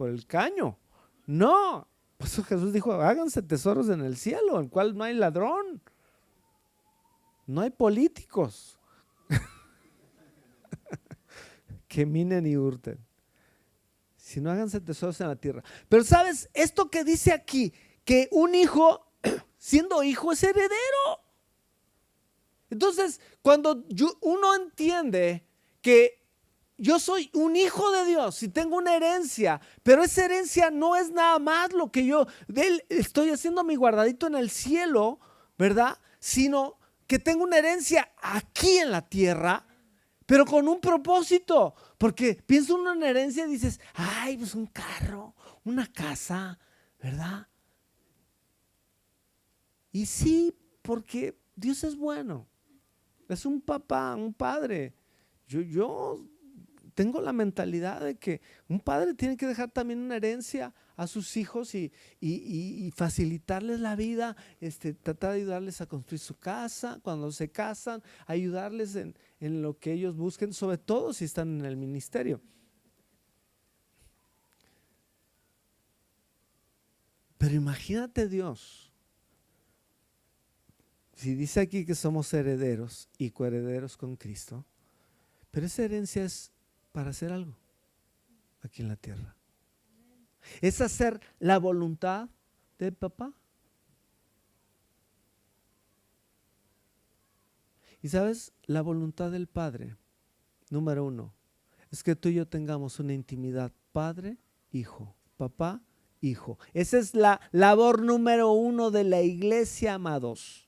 el caño. No, pues Jesús dijo: háganse tesoros en el cielo, en el cual no hay ladrón, no hay políticos que minen y hurten, sino háganse tesoros en la tierra. Pero ¿sabes? Esto que dice aquí, que un hijo, siendo hijo, es heredero. Entonces, cuando uno entiende que yo soy un hijo de Dios y tengo una herencia, pero esa herencia no es nada más lo que yo estoy haciendo mi guardadito en el cielo, ¿verdad? Sino que tengo una herencia aquí en la tierra, pero con un propósito. Porque piensa uno en herencia y dices: ay, pues un carro, una casa, ¿verdad? Y sí, porque Dios es bueno. Es un papá, un padre. Yo tengo la mentalidad de que un padre tiene que dejar también una herencia a sus hijos y facilitarles la vida, tratar de ayudarles a construir su casa, cuando se casan, ayudarles en lo que ellos busquen, sobre todo si están en el ministerio. Pero imagínate Dios. Si dice aquí que somos herederos y coherederos con Cristo, pero esa herencia es para hacer algo aquí en la tierra. Es hacer la voluntad del papá. Y sabes, la voluntad del Padre, número 1, es que tú y yo tengamos una intimidad padre-hijo, papá-hijo. Esa es la labor número 1 de la iglesia, amados.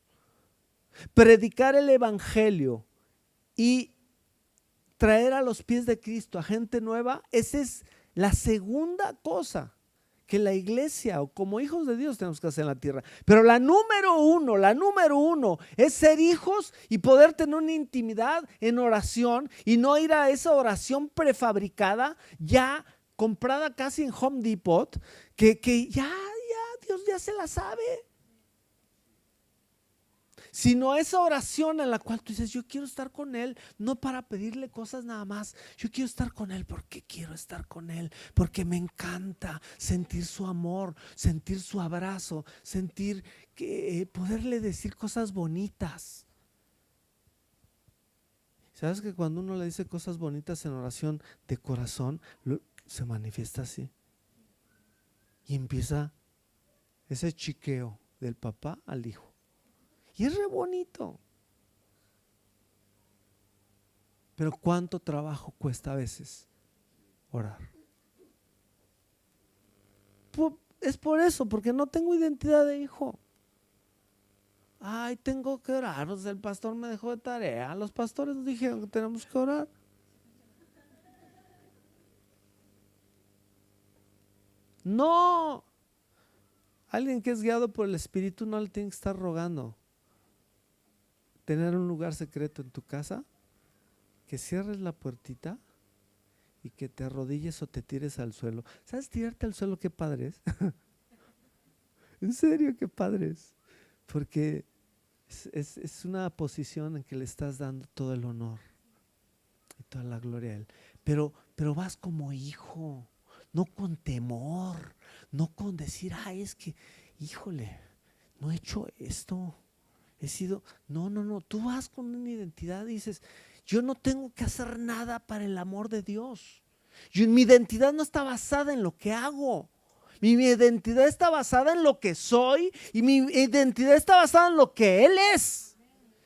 Predicar el evangelio y traer a los pies de Cristo a gente nueva. Esa es la segunda cosa que la iglesia o como hijos de Dios tenemos que hacer en la tierra. Pero la número uno es ser hijos y poder tener una intimidad en oración y no ir a esa oración prefabricada, ya comprada casi en Home Depot, que ya Dios ya se la sabe. Sino esa oración en la cual tú dices: yo quiero estar con Él, no para pedirle cosas nada más. Yo quiero estar con Él porque quiero estar con Él, porque me encanta sentir su amor, sentir su abrazo, sentir que poderle decir cosas bonitas. ¿Sabes que cuando uno le dice cosas bonitas en oración de corazón, se manifiesta así? Y empieza ese chiqueo del papá al hijo. Y es re bonito. Pero ¿cuánto trabajo cuesta a veces orar? Es por eso, porque no tengo identidad de hijo. Ay, tengo que orar. O sea, el pastor me dejó de tarea. Los pastores nos dijeron que tenemos que orar. No. Alguien que es guiado por el Espíritu no le tiene que estar rogando. Tener un lugar secreto en tu casa, que cierres la puertita y que te arrodilles o te tires al suelo. ¿Sabes tirarte al suelo? Qué padre es. En serio, qué padre es. Porque es una posición en que le estás dando todo el honor y toda la gloria a Él. Pero vas como hijo, no con temor, no con decir: ay, es que, híjole, no he hecho esto. No, tú vas con una identidad y dices: yo no tengo que hacer nada para el amor de Dios. Mi identidad no está basada en lo que hago. Mi identidad está basada en lo que soy y mi identidad está basada en lo que Él es.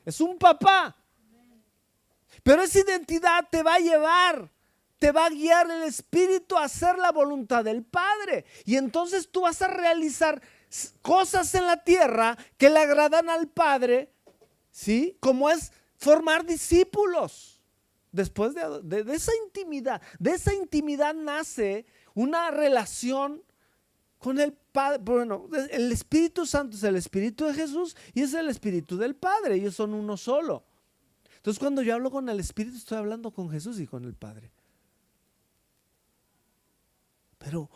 Es un papá. Pero esa identidad te va a llevar, te va a guiar el Espíritu a hacer la voluntad del Padre. Y entonces tú vas a realizar cosas en la tierra que le agradan al Padre, ¿sí? Como es formar discípulos. Después de esa intimidad nace una relación con el Padre. Bueno, el Espíritu Santo es el Espíritu de Jesús y es el Espíritu del Padre. Ellos son uno solo. Entonces, cuando yo hablo con el Espíritu, estoy hablando con Jesús y con el Padre. Pero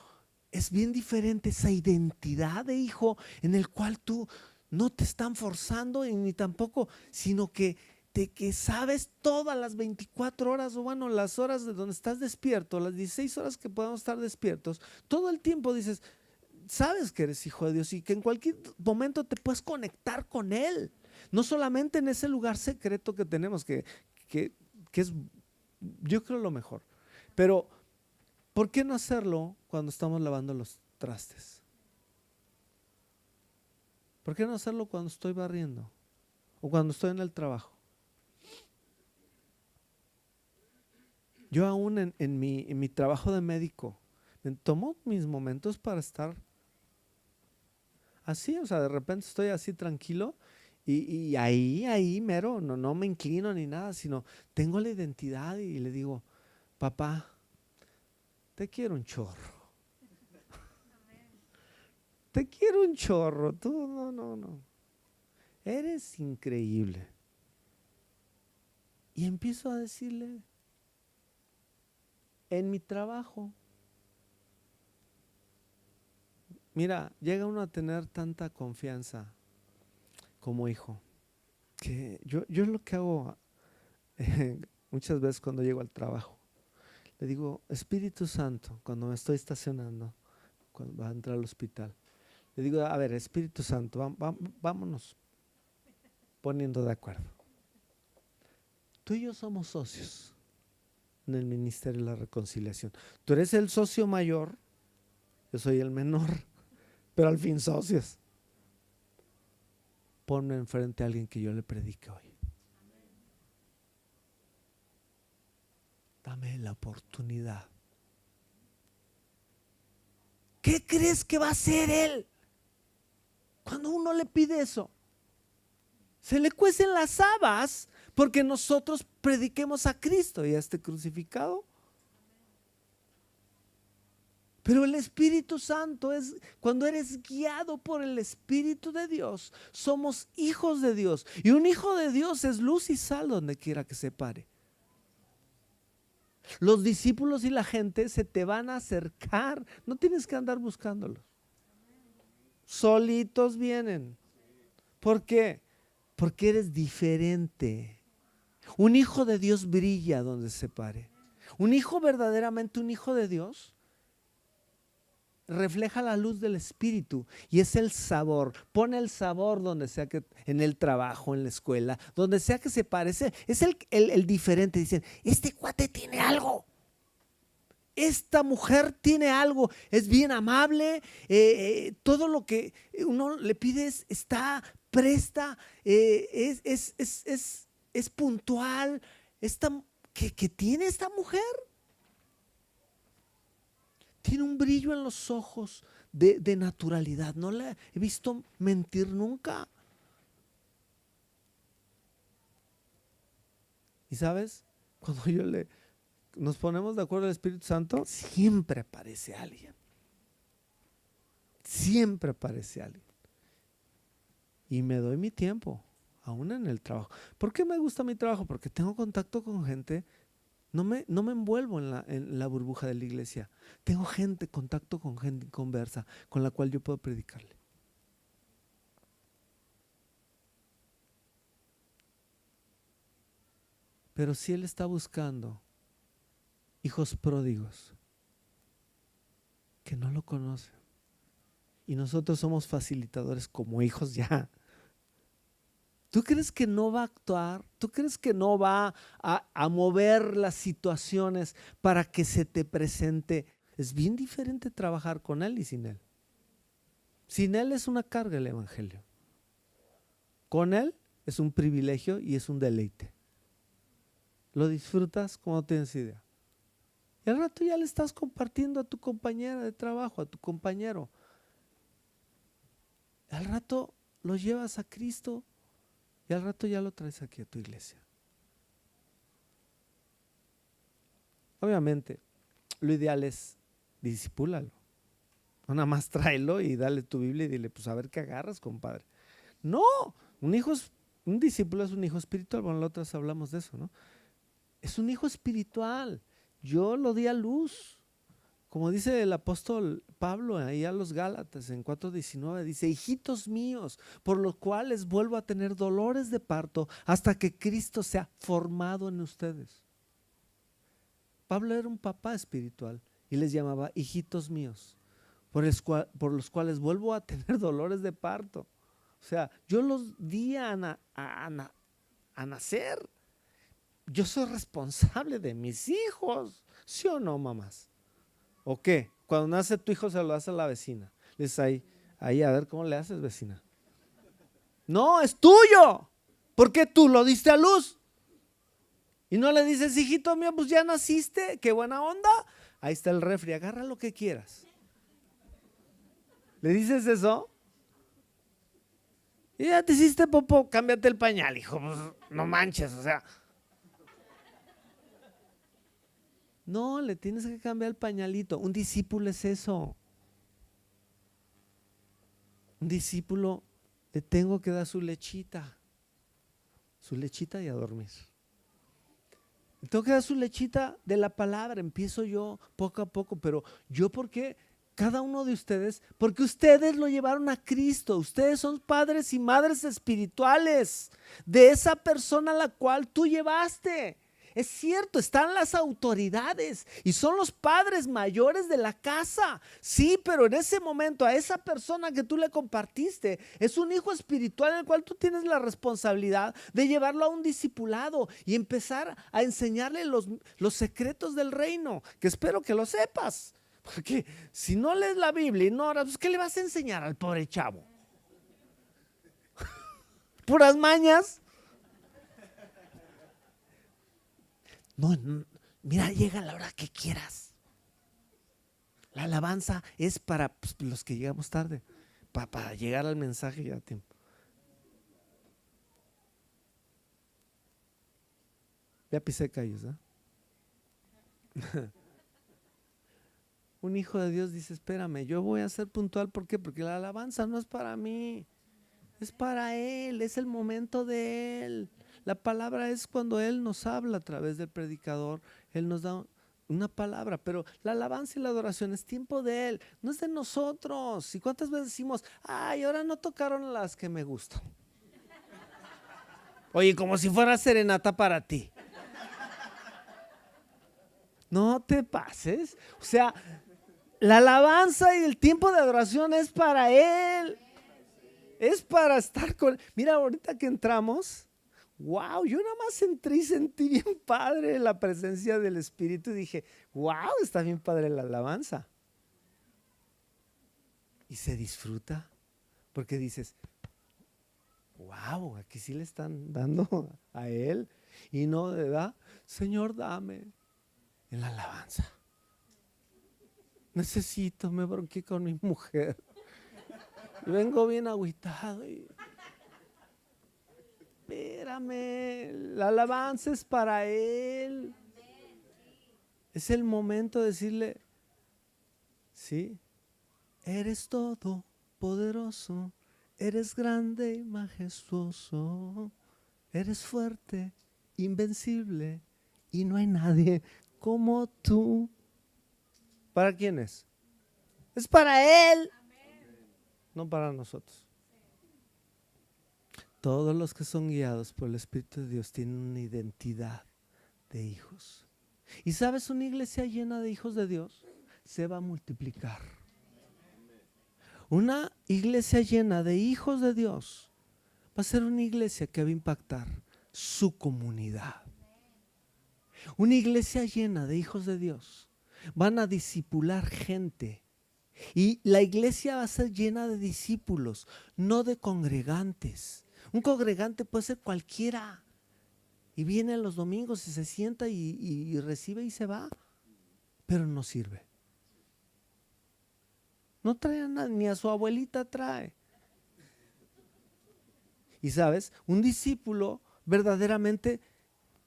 es bien diferente esa identidad de hijo en el cual tú no te están forzando ni tampoco, sino que sabes todas las 24 horas, o bueno, las horas de donde estás despierto, las 16 horas que podemos estar despiertos, todo el tiempo dices, sabes que eres hijo de Dios y que en cualquier momento te puedes conectar con Él. No solamente en ese lugar secreto que tenemos, que es, yo creo, lo mejor. Pero, ¿por qué no hacerlo cuando estamos lavando los trastes? ¿Por qué no hacerlo cuando estoy barriendo? O cuando estoy en el trabajo. Yo aún en mi trabajo de médico, me tomo mis momentos para estar así, o sea, de repente estoy así tranquilo y ahí mero, no me inclino ni nada, sino tengo la identidad y le digo, papá, te quiero un chorro. Te quiero un chorro, tú no. Eres increíble. Y empiezo a decirle, en mi trabajo, mira, llega uno a tener tanta confianza como hijo, que yo lo que hago muchas veces cuando llego al trabajo, le digo, Espíritu Santo, cuando me estoy estacionando, cuando va a entrar al hospital, le digo, a ver, Espíritu Santo, vámonos poniendo de acuerdo. Tú y yo somos socios en el Ministerio de la Reconciliación. Tú eres el socio mayor, yo soy el menor, pero al fin socios. Ponme enfrente a alguien que yo le predique hoy. Dame la oportunidad. ¿Qué crees que va a hacer él? Cuando uno le pide eso, se le cuecen las habas porque nosotros prediquemos a Cristo y a este crucificado. Pero el Espíritu Santo es, cuando eres guiado por el Espíritu de Dios, somos hijos de Dios. Y un hijo de Dios es luz y sal donde quiera que se pare. Los discípulos y la gente se te van a acercar, no tienes que andar buscándolos. Solitos vienen. ¿Por qué? Porque eres diferente. Un hijo de Dios brilla donde se pare. Un hijo verdaderamente, un hijo de Dios, refleja la luz del Espíritu y es el sabor. Pone el sabor donde sea que, en el trabajo, en la escuela, donde sea que se parece. Es el diferente. Dicen, este cuate tiene algo. Esta mujer tiene algo, es bien amable, todo lo que uno le pide está presta, es puntual. ¿Qué tiene esta mujer? Tiene un brillo en los ojos de naturalidad. No la he visto mentir nunca. ¿Y sabes? Cuando nos ponemos de acuerdo al Espíritu Santo, siempre aparece alguien. Siempre aparece alguien. Y me doy mi tiempo, aún en el trabajo. ¿Por qué me gusta mi trabajo? Porque tengo contacto con gente. No me envuelvo en la burbuja de la iglesia. Tengo contacto con gente conversa, con la cual yo puedo predicarle. Pero si Él está buscando hijos pródigos que no lo conocen, y nosotros somos facilitadores como hijos ya, ¿tú crees que no va a actuar? ¿Tú crees que no va a mover las situaciones para que se te presente? Es bien diferente trabajar con Él y sin Él. Sin Él es una carga el evangelio. Con Él es un privilegio y es un deleite. Lo disfrutas como no tienes idea. Y al rato ya le estás compartiendo a tu compañera de trabajo, a tu compañero. Al rato lo llevas a Cristo y al rato ya lo traes aquí a tu iglesia. Obviamente, lo ideal es discipúlalo. No nada más tráelo y dale tu Biblia y dile, pues a ver qué agarras, compadre. No, un discípulo es un hijo espiritual. Bueno, la otra vez hablamos de eso, ¿no? Es un hijo espiritual. Yo lo di a luz. Como dice el apóstol Pablo ahí a los Gálatas en 4:19, dice: hijitos míos, por los cuales vuelvo a tener dolores de parto hasta que Cristo sea formado en ustedes. Pablo era un papá espiritual y les llamaba hijitos míos, por los cuales vuelvo a tener dolores de parto. O sea, yo los di a nacer. Yo soy responsable de mis hijos. ¿Sí o no, mamás? ¿O qué? Cuando nace tu hijo se lo hace a la vecina. Le dices ahí, a ver cómo le haces, vecina. No, es tuyo. ¿Por qué tú lo diste a luz? Y no le dices, hijito mío, pues ya naciste, qué buena onda. Ahí está el refri, agarra lo que quieras. ¿Le dices eso? Y ya te hiciste popó, cámbiate el pañal, hijo. Pues, no manches, o sea. No, le tienes que cambiar el pañalito. Un discípulo es eso. Un discípulo le tengo que dar su lechita y a dormir. Le tengo que dar su lechita de la palabra. Empiezo yo poco a poco, pero yo, ¿por qué? Cada uno de ustedes, porque ustedes lo llevaron a Cristo. Ustedes son padres y madres espirituales de esa persona a la cual tú llevaste. Es cierto, están las autoridades y son los padres mayores de la casa. Sí, pero en ese momento a esa persona que tú le compartiste es un hijo espiritual en el cual tú tienes la responsabilidad de llevarlo a un discipulado y empezar a enseñarle los secretos del reino, que espero que lo sepas. Porque si no lees la Biblia y no oras, pues ¿qué le vas a enseñar al pobre chavo? Puras mañas. No, mira, llega a la hora que quieras. La alabanza es para pues, los que llegamos tarde, para llegar al mensaje ya a tiempo. Ya pisé callos, ¿eh? Un hijo de Dios dice, espérame, yo voy a ser puntual. ¿Por qué? Porque la alabanza no es para mí, es para Él, es el momento de Él. La palabra es cuando Él nos habla a través del predicador, Él nos da una palabra, pero la alabanza y la adoración es tiempo de Él, no es de nosotros. ¿Y cuántas veces decimos, ay, ahora no tocaron las que me gustan? Oye, como si fuera serenata para ti. No te pases. O sea, la alabanza y el tiempo de adoración es para Él. Es para estar con. Mira, ahorita que entramos, wow, yo nada más entré y sentí bien padre la presencia del Espíritu y dije, wow, está bien padre la alabanza. Y se disfruta porque dices, wow, aquí sí le están dando a Él y no, ¿verdad? Señor, dame en la alabanza. Necesito, me bronqué con mi mujer. Y vengo bien agüitado y espérame, la alabanza es para Él. Es el momento de decirle, sí, eres todo poderoso, eres grande y majestuoso, eres fuerte, invencible y no hay nadie como tú. ¿Para quién es? Es para Él, no para nosotros. Todos los que son guiados por el Espíritu de Dios tienen una identidad de hijos. Y sabes, una iglesia llena de hijos de Dios se va a multiplicar. Una iglesia llena de hijos de Dios va a ser una iglesia que va a impactar su comunidad. Una iglesia llena de hijos de Dios van a discipular gente. Y la iglesia va a ser llena de discípulos, no de congregantes. Un congregante puede ser cualquiera. Y viene los domingos y se sienta y recibe y se va. Pero no sirve. No trae a nadie, ni a su abuelita trae. Y sabes, un discípulo verdaderamente,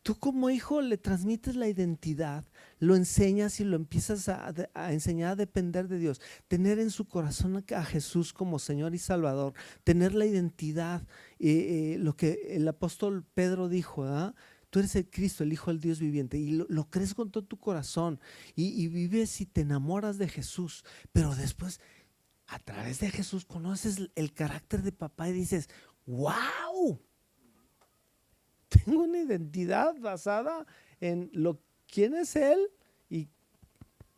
tú como hijo le transmites la identidad, lo enseñas y lo empiezas a enseñar a depender de Dios, tener en su corazón a Jesús como Señor y Salvador, tener la identidad, lo que el apóstol Pedro dijo, ¿verdad? Tú eres el Cristo, el Hijo del Dios viviente, y lo crees con todo tu corazón y vives y te enamoras de Jesús, pero después a través de Jesús conoces el carácter de papá y dices, wow, tengo una identidad basada en quién es Él y,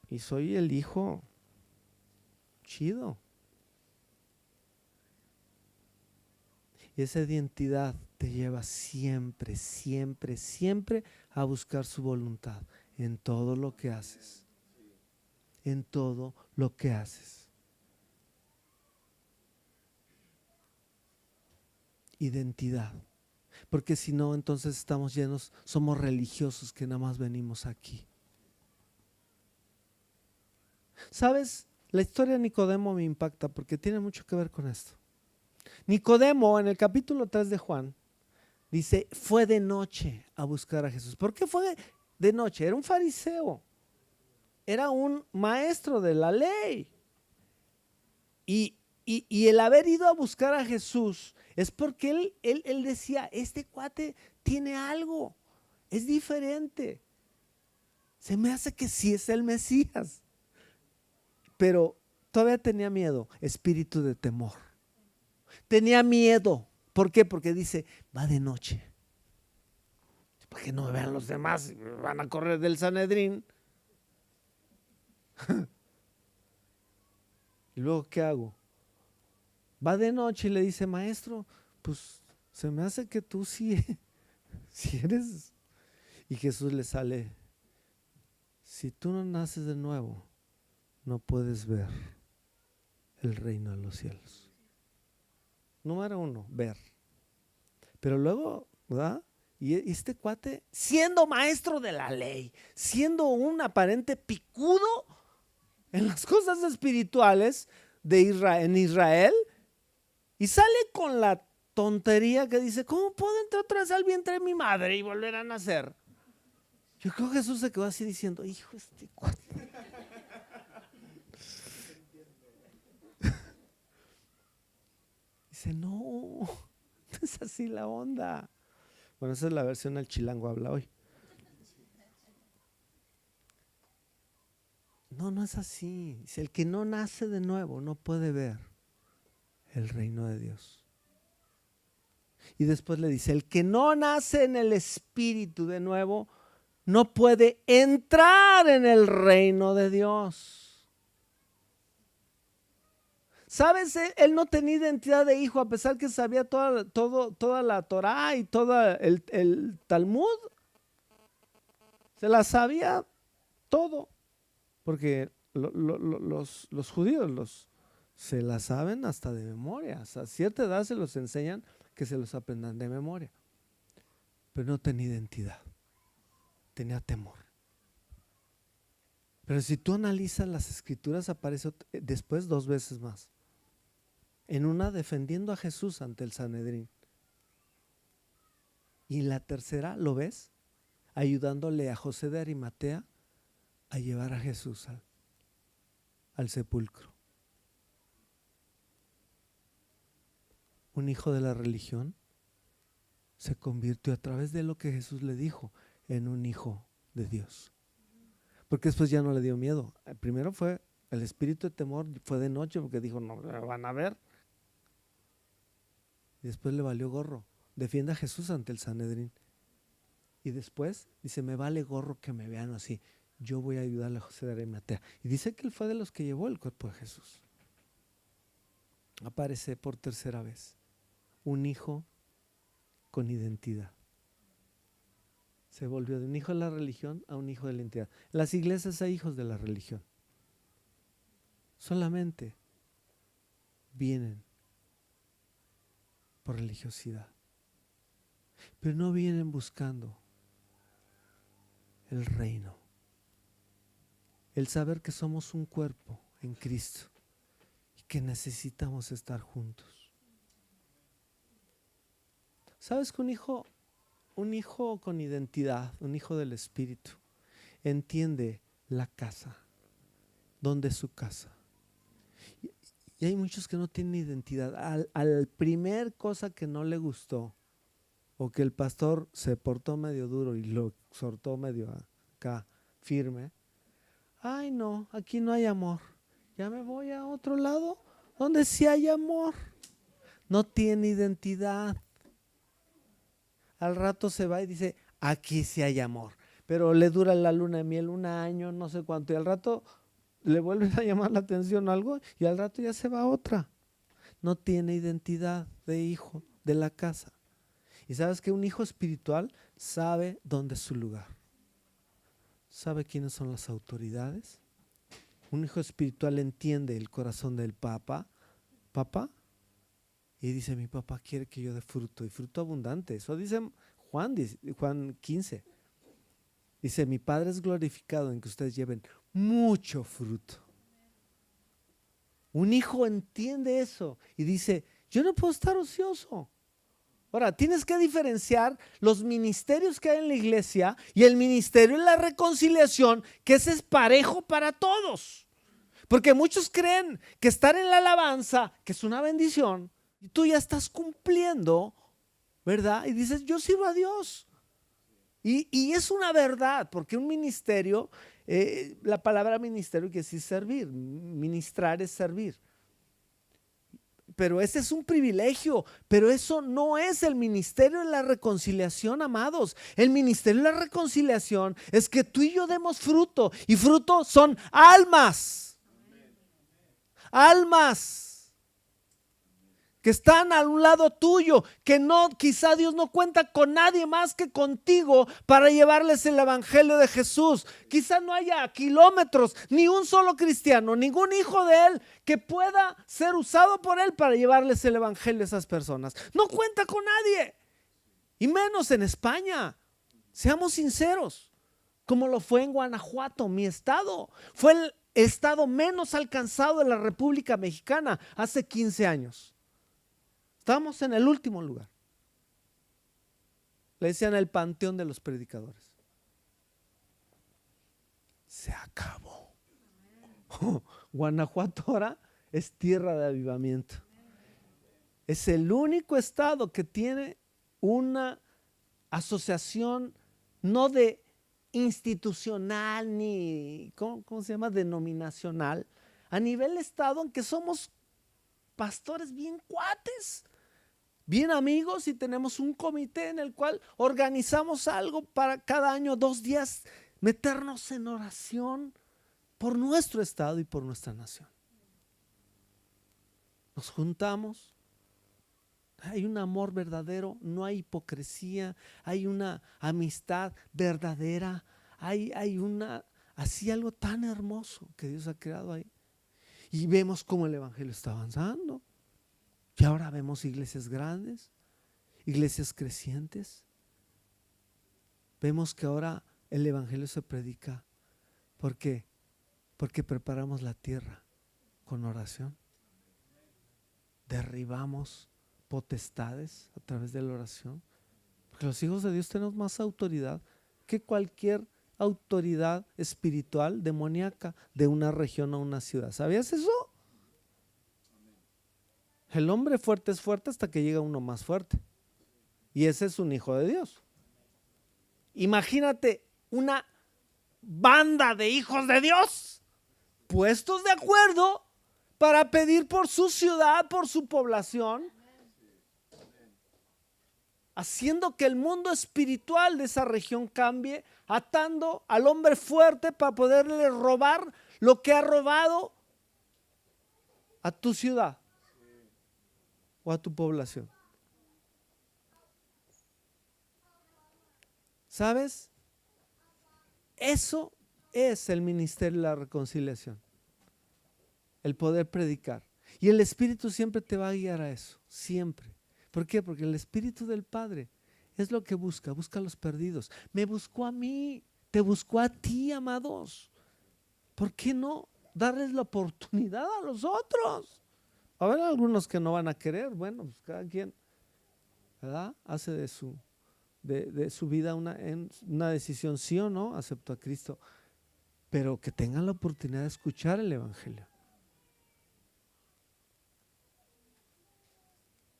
y soy el hijo chido. Y esa identidad te lleva siempre, siempre, siempre a buscar su voluntad en todo lo que haces. En todo lo que haces. Identidad. Porque si no, entonces estamos llenos, somos religiosos que nada más venimos aquí. ¿Sabes? La historia de Nicodemo me impacta porque tiene mucho que ver con esto. Nicodemo, en el capítulo 3 de Juan, dice, fue de noche a buscar a Jesús. ¿Por qué fue de noche? Era un fariseo, era un maestro de la ley. Y el haber ido a buscar a Jesús es porque él decía, este cuate tiene algo, es diferente. Se me hace que sí es el Mesías. Pero todavía tenía miedo, espíritu de temor. Tenía miedo. ¿Por qué? Porque dice, va de noche. Para que no me vean los demás, van a correr del Sanedrín. ¿Y luego qué hago? Va de noche y le dice, maestro, pues se me hace que tú sí, sí eres. Y Jesús le sale, si tú no naces de nuevo, no puedes ver el reino de los cielos. Número 1, ver. Pero luego, ¿verdad? Y este cuate, siendo maestro de la ley, siendo un aparente picudo en las cosas espirituales en Israel, y sale con la tontería que dice, ¿cómo puedo entrar otra vez al vientre de mi madre y volver a nacer? Yo creo que Jesús se quedó así diciendo, hijo, este cuate. Dice, no es así la onda. Bueno, esa es la versión al chilango habla hoy. No es así. Dice, el que no nace de nuevo no puede ver el reino de Dios. Y después le dice, el que no nace en el Espíritu de nuevo no puede entrar en el reino de Dios. ¿Sabes? Él no tenía identidad de hijo a pesar que sabía toda la Torá y todo el Talmud. Se la sabía todo. Porque los judíos se la saben hasta de memoria. A cierta edad se los enseñan que se los aprendan de memoria. Pero no tenía identidad. Tenía temor. Pero si tú analizas las escrituras, aparece después 2 veces más. En una defendiendo a Jesús ante el Sanedrín. Y la tercera, ¿lo ves? Ayudándole a José de Arimatea a llevar a Jesús al sepulcro. Un hijo de la religión se convirtió a través de lo que Jesús le dijo en un hijo de Dios. Porque después ya no le dio miedo. Primero fue el espíritu de temor, fue de noche porque dijo, no me van a ver. Y después le valió gorro. Defiende a Jesús ante el Sanedrín. Y después dice, me vale gorro que me vean así. Yo voy a ayudarle a José de Arimatea. Y dice que él fue de los que llevó el cuerpo de Jesús. Aparece por tercera vez. Un hijo con identidad. Se volvió de un hijo de la religión a un hijo de la identidad. En las iglesias hay hijos de la religión. Solamente vienen por religiosidad. Pero no vienen buscando el reino. El saber que somos un cuerpo en Cristo y que necesitamos estar juntos. ¿Sabes que un hijo con identidad, un hijo del Espíritu, entiende la casa, dónde es su casa? Y hay muchos que no tienen identidad. Al primer cosa que no le gustó, o que el pastor se portó medio duro y lo exhortó medio acá firme, ay no, aquí no hay amor, ya me voy a otro lado donde sí hay amor. No tiene identidad. Al rato se va y dice, aquí sí hay amor, pero le dura la luna de miel un año, no sé cuánto, y al rato le vuelven a llamar la atención algo y al rato ya se va a otra. No tiene identidad de hijo de la casa. Y sabes que un hijo espiritual sabe dónde es su lugar, sabe quiénes son las autoridades. Un hijo espiritual entiende el corazón del papá, y dice, mi papá quiere que yo dé fruto, y fruto abundante. Eso dice Juan 15. Dice, mi Padre es glorificado en que ustedes lleven mucho fruto. Un hijo entiende eso y dice, yo no puedo estar ocioso. Ahora, tienes que diferenciar los ministerios que hay en la iglesia y el ministerio de la reconciliación, que ese es parejo para todos. Porque muchos creen que estar en la alabanza, que es una bendición, y tú ya estás cumpliendo, ¿verdad? Y dices, yo sirvo a Dios. Y es una verdad, porque un ministerio, la palabra ministerio quiere decir servir, ministrar es servir. Pero ese es un privilegio, pero eso no es el ministerio de la reconciliación, amados. El ministerio de la reconciliación es que tú y yo demos fruto, y fruto son almas. Almas que están a un lado tuyo, que no, quizá Dios no cuenta con nadie más que contigo para llevarles el evangelio de Jesús. Quizá no haya kilómetros, ni un solo cristiano, ningún hijo de él que pueda ser usado por él para llevarles el evangelio a esas personas. No cuenta con nadie, y menos en España. Seamos sinceros, como lo fue en Guanajuato, mi estado. Fue el estado menos alcanzado de la República Mexicana hace 15 años. Estábamos en el último lugar. Le decían el panteón de los predicadores. Se acabó. Guanajuato ahora es tierra de avivamiento. Es el único estado que tiene una asociación no de institucional ni, ¿cómo se llama? Denominacional. A nivel estado, aunque somos pastores bien cuates, bien amigos, y tenemos un comité en el cual organizamos algo para cada año, 2 días, meternos en oración por nuestro estado y por nuestra nación. Nos juntamos, hay un amor verdadero, no hay hipocresía, hay una amistad verdadera, hay una, así algo tan hermoso que Dios ha creado ahí. Y vemos cómo el evangelio está avanzando. Y ahora vemos iglesias grandes, iglesias crecientes. Vemos que ahora el evangelio se predica. ¿Por qué? Porque preparamos la tierra con oración. Derribamos potestades a través de la oración. Porque los hijos de Dios tenemos más autoridad que cualquier autoridad espiritual demoníaca de una región o una ciudad. ¿Sabías eso? El hombre fuerte es fuerte hasta que llega uno más fuerte. Y ese es un hijo de Dios. Imagínate una banda de hijos de Dios puestos de acuerdo para pedir por su ciudad, por su población, haciendo que el mundo espiritual de esa región cambie, atando al hombre fuerte para poderle robar lo que ha robado a tu ciudad o a tu población. ¿Sabes? Eso es el ministerio de la reconciliación, el poder predicar. Y el Espíritu siempre te va a guiar a eso, siempre. ¿Por qué? Porque el Espíritu del Padre es lo que busca a los perdidos. Me buscó a mí, te buscó a ti, amados. ¿Por qué no darles la oportunidad a los otros? A ver, algunos que no van a querer, bueno, pues cada quien ¿verdad? Hace de su vida una decisión, sí o no, aceptó a Cristo, pero que tengan la oportunidad de escuchar el Evangelio.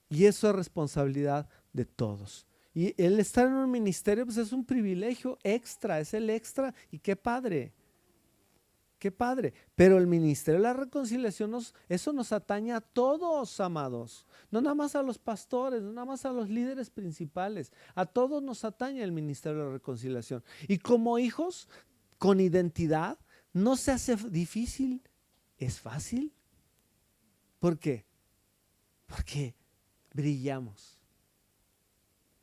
Y eso es responsabilidad de todos. Y el estar en un ministerio pues es un privilegio extra, es el extra, y qué padre. Qué padre, pero el ministerio de la reconciliación eso nos atañe a todos, amados, no nada más a los pastores, no nada más a los líderes principales, a todos nos atañe el ministerio de la reconciliación. Y como hijos con identidad, no se hace difícil, es fácil. ¿Por qué? Porque brillamos,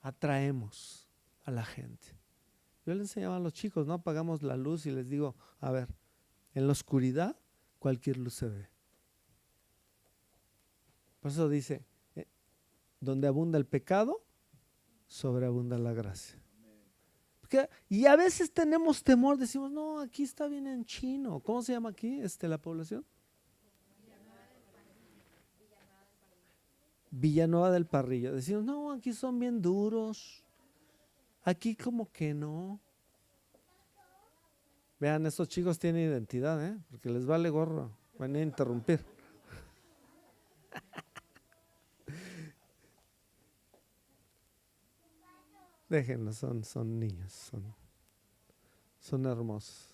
atraemos a la gente. Yo les enseñaba a los chicos, no apagamos la luz y les digo, a ver, en la oscuridad cualquier luz se ve. Por eso dice, donde abunda el pecado, sobreabunda la gracia. Y a veces tenemos temor, decimos, no, aquí está bien en chino. ¿Cómo se llama aquí la población? Villanueva del Parrillo. Decimos, no, aquí son bien duros. Aquí como que no. Vean, estos chicos tienen identidad, porque les vale gorro. Van a interrumpir. Déjenlos, son niños, son hermosos.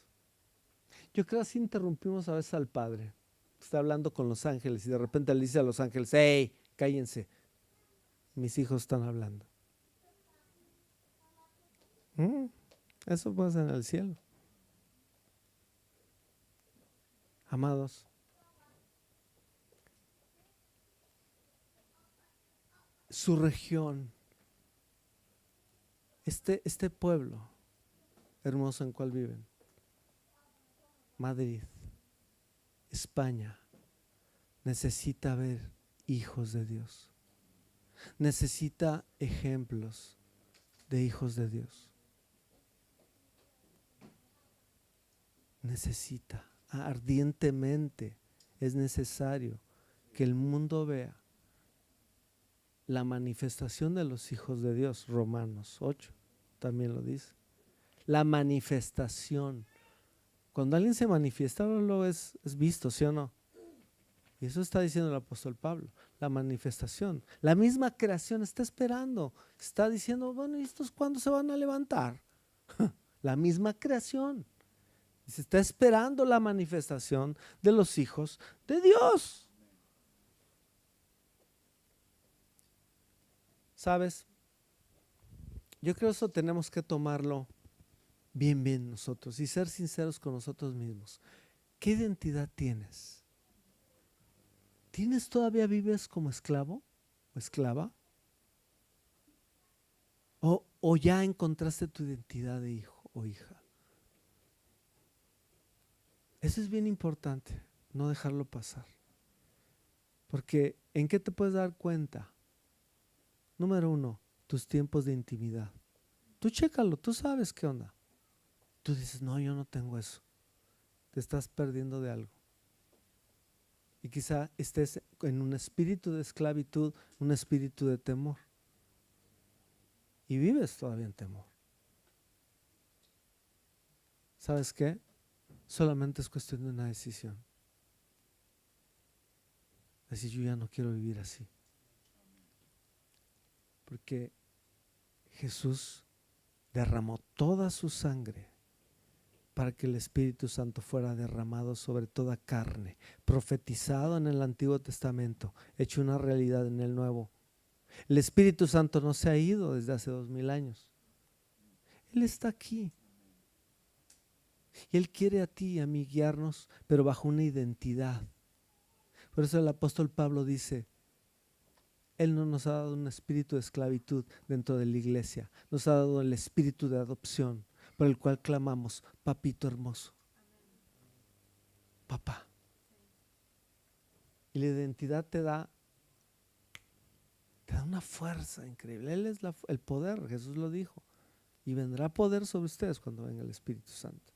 Yo creo que así interrumpimos a veces al Padre. Está hablando con los ángeles y de repente le dice a los ángeles, ¡hey, cállense! Mis hijos están hablando. Eso pasa en el cielo. Amados, su región, este pueblo hermoso en cual viven, Madrid, España, necesita ver hijos de Dios. Necesita ejemplos de hijos de Dios. Necesita, ardientemente es necesario que el mundo vea la manifestación de los hijos de Dios. Romanos 8 también lo dice. La manifestación. Cuando alguien se manifiesta, luego es visto, ¿sí o no? Y eso está diciendo el apóstol Pablo, la manifestación. La misma creación está esperando, está diciendo, bueno, ¿y estos cuándo se van a levantar? La misma creación. Y se está esperando la manifestación de los hijos de Dios. ¿Sabes? Yo creo que eso tenemos que tomarlo bien nosotros y ser sinceros con nosotros mismos. ¿Qué identidad tienes? ¿Todavía vives como esclavo o esclava? ¿O ya encontraste tu identidad de hijo o hija? Eso es bien importante, no dejarlo pasar. Porque ¿en qué te puedes dar cuenta? Número 1, tus tiempos de intimidad. Tú chécalo, tú sabes qué onda. Tú dices, no, yo no tengo eso. Te estás perdiendo de algo. Y quizá estés en un espíritu de esclavitud, un espíritu de temor. Y vives todavía en temor. ¿Sabes qué? Solamente es cuestión de una decisión. Decir, yo ya no quiero vivir así. Porque Jesús derramó toda su sangre para que el Espíritu Santo fuera derramado sobre toda carne, profetizado en el Antiguo Testamento, hecho una realidad en el Nuevo. El Espíritu Santo no se ha ido desde hace 2000 años. Él está aquí. Y Él quiere a ti y a mí guiarnos, pero bajo una identidad. Por eso el apóstol Pablo dice, Él no nos ha dado un espíritu de esclavitud dentro de la iglesia, nos ha dado el espíritu de adopción, por el cual clamamos, papito hermoso, papá. Y la identidad te da una fuerza increíble. Él es el poder, Jesús lo dijo. Y vendrá poder sobre ustedes cuando venga el Espíritu Santo.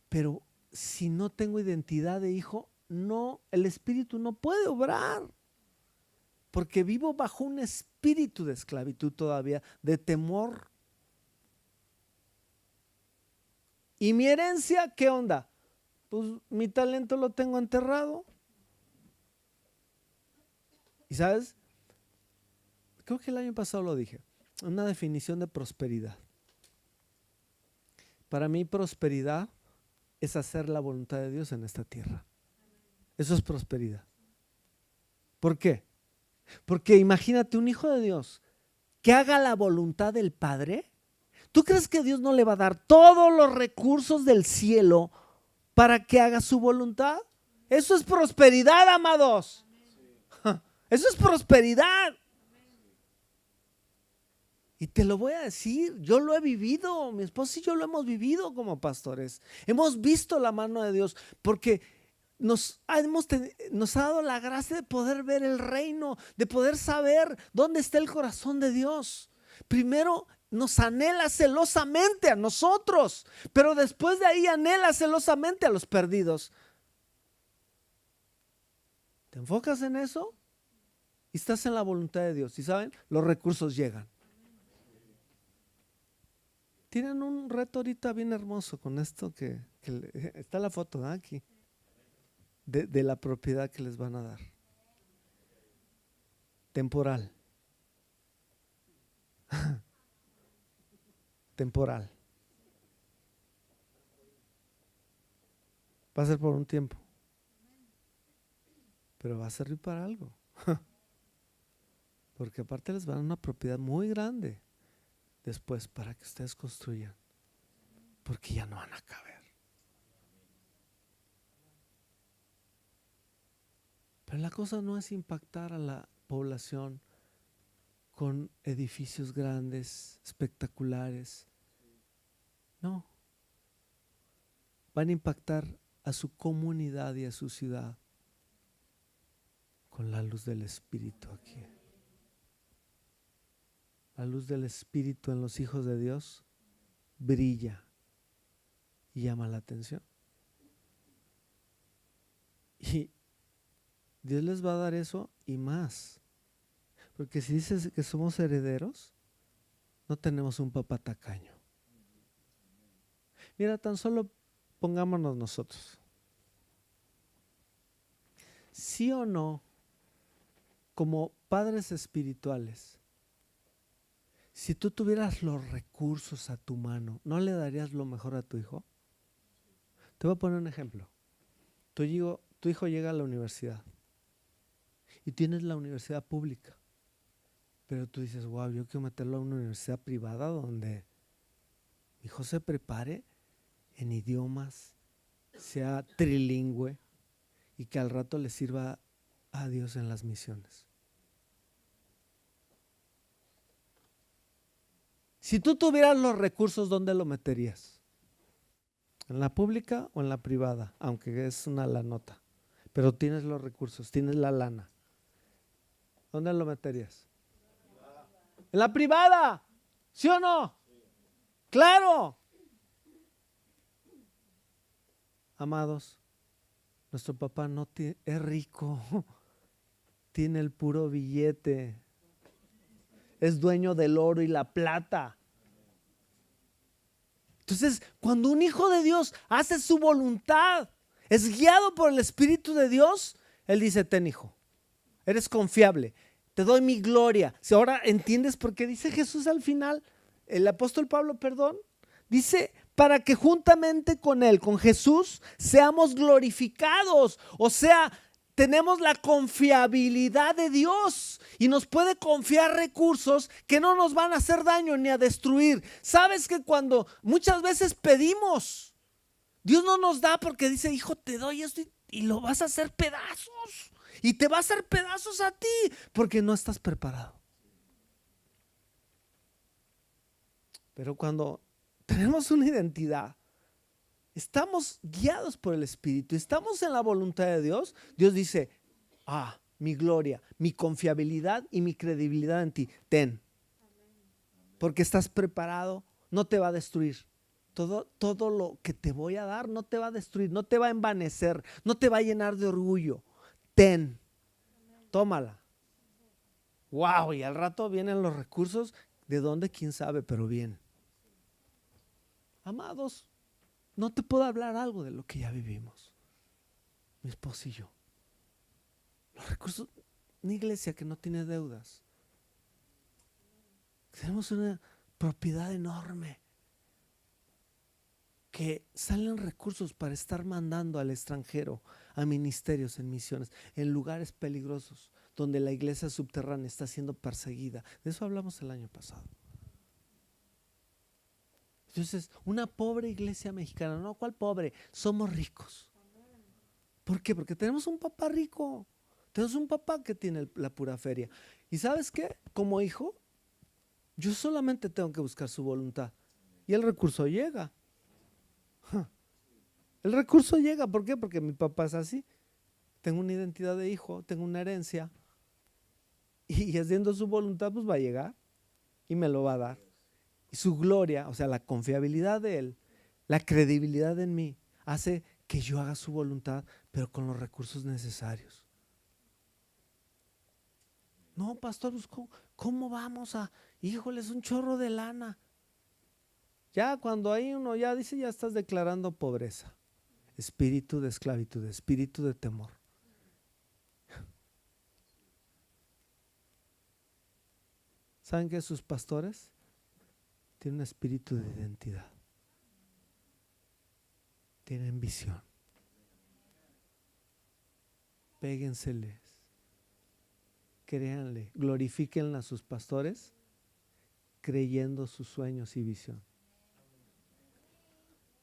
Pero si no tengo identidad de hijo, no, el Espíritu no puede obrar. porque vivo bajo un espíritu de esclavitud todavía, de temor. ¿Y mi herencia qué onda? Pues mi talento lo tengo enterrado. ¿Y sabes? Creo que el año pasado lo dije. Una definición de prosperidad. Para mí prosperidad es hacer la voluntad de Dios en esta tierra. Eso es prosperidad. ¿Por qué? Porque imagínate un hijo de Dios que haga la voluntad del Padre. ¿Tú crees que Dios no le va a dar todos los recursos del cielo para que haga su voluntad? Eso es prosperidad, amados. Eso es prosperidad. Y te lo voy a decir, yo lo he vivido, mi esposa y yo lo hemos vivido como pastores. Hemos visto la mano de Dios porque nos ha dado la gracia de poder ver el reino, de poder saber dónde está el corazón de Dios. Primero nos anhela celosamente a nosotros, pero después de ahí anhela celosamente a los perdidos. ¿Te enfocas en eso? Y estás en la voluntad de Dios. ¿Y saben? Los recursos llegan. Tienen un reto ahorita bien hermoso con esto que está la foto, ¿no? Aquí, de la propiedad que les van a dar. Temporal. Temporal. Va a ser por un tiempo, pero va a servir para algo. Porque aparte les van a dar una propiedad muy grande después para que ustedes construyan, porque ya no van a caber. Pero la cosa no es impactar a la población con edificios grandes, espectaculares. No. Van a impactar a su comunidad y a su ciudad con la luz del Espíritu aquí. La luz del Espíritu en los hijos de Dios brilla y llama la atención. Y Dios les va a dar eso y más. Porque si dices que somos herederos, no tenemos un papá tacaño. Mira, tan solo pongámonos nosotros. ¿Sí o no, como padres espirituales, si tú tuvieras los recursos a tu mano, ¿no le darías lo mejor a tu hijo? Te voy a poner un ejemplo. Tu hijo llega a la universidad y tienes la universidad pública, pero tú dices, wow, yo quiero meterlo a una universidad privada donde mi hijo se prepare en idiomas, sea trilingüe y que al rato le sirva a Dios en las misiones. Si tú tuvieras los recursos, ¿dónde lo meterías? ¿En la pública o en la privada? Aunque es una lanota, pero tienes los recursos, tienes la lana. ¿Dónde lo meterías? ¿En la privada? ¿Sí o no? ¡Claro! Amados, nuestro papá no es rico, tiene el puro billete, es dueño del oro y la plata. Entonces, cuando un hijo de Dios hace su voluntad, es guiado por el Espíritu de Dios, Él dice, ten hijo, eres confiable, te doy mi gloria. Si ahora entiendes por qué dice Jesús al final, el apóstol Pablo, dice, para que juntamente con Él, con Jesús, seamos glorificados. O sea, tenemos la confiabilidad de Dios y nos puede confiar recursos que no nos van a hacer daño ni a destruir. ¿Sabes que cuando muchas veces pedimos, Dios no nos da porque dice, hijo, te doy esto y lo vas a hacer pedazos? Y te va a hacer pedazos a ti porque no estás preparado. Pero cuando tenemos una identidad, estamos guiados por el Espíritu, estamos en la voluntad de Dios, Dios dice, mi gloria, mi confiabilidad y mi credibilidad en ti, ten. Porque estás preparado, no te va a destruir. Todo lo que te voy a dar no te va a destruir, no te va a envanecer, no te va a llenar de orgullo. Ten, tómala. Wow, y al rato vienen los recursos, ¿de dónde? ¿Quién sabe? Pero vienen. Amados, no te puedo hablar algo de lo que ya vivimos, mi esposo y yo. Los recursos, una iglesia que no tiene deudas. Tenemos una propiedad enorme, que salen recursos para estar mandando al extranjero a ministerios en misiones, en lugares peligrosos, donde la iglesia subterránea está siendo perseguida. De eso hablamos el año pasado. Entonces, una pobre iglesia mexicana, no, ¿cuál pobre? Somos ricos. ¿Por qué? Porque tenemos un papá rico. Tenemos un papá que tiene la pura feria. ¿Y sabes qué? Como hijo, yo solamente tengo que buscar su voluntad. Y el recurso llega. El recurso llega, ¿por qué? Porque mi papá es así. Tengo una identidad de hijo, tengo una herencia. Y haciendo su voluntad, pues va a llegar y me lo va a dar. Y su gloria, o sea, la confiabilidad de él, la credibilidad en mí, hace que yo haga su voluntad, pero con los recursos necesarios. No, pastor, pues, ¿cómo vamos a? Híjole, es un chorro de lana. Ya cuando ahí uno ya dice, ya estás declarando pobreza, espíritu de esclavitud, espíritu de temor. ¿Saben que sus pastores tienen un espíritu de identidad? Tienen visión. Péguenseles, créanle, glorifiquen a sus pastores creyendo sus sueños y visión.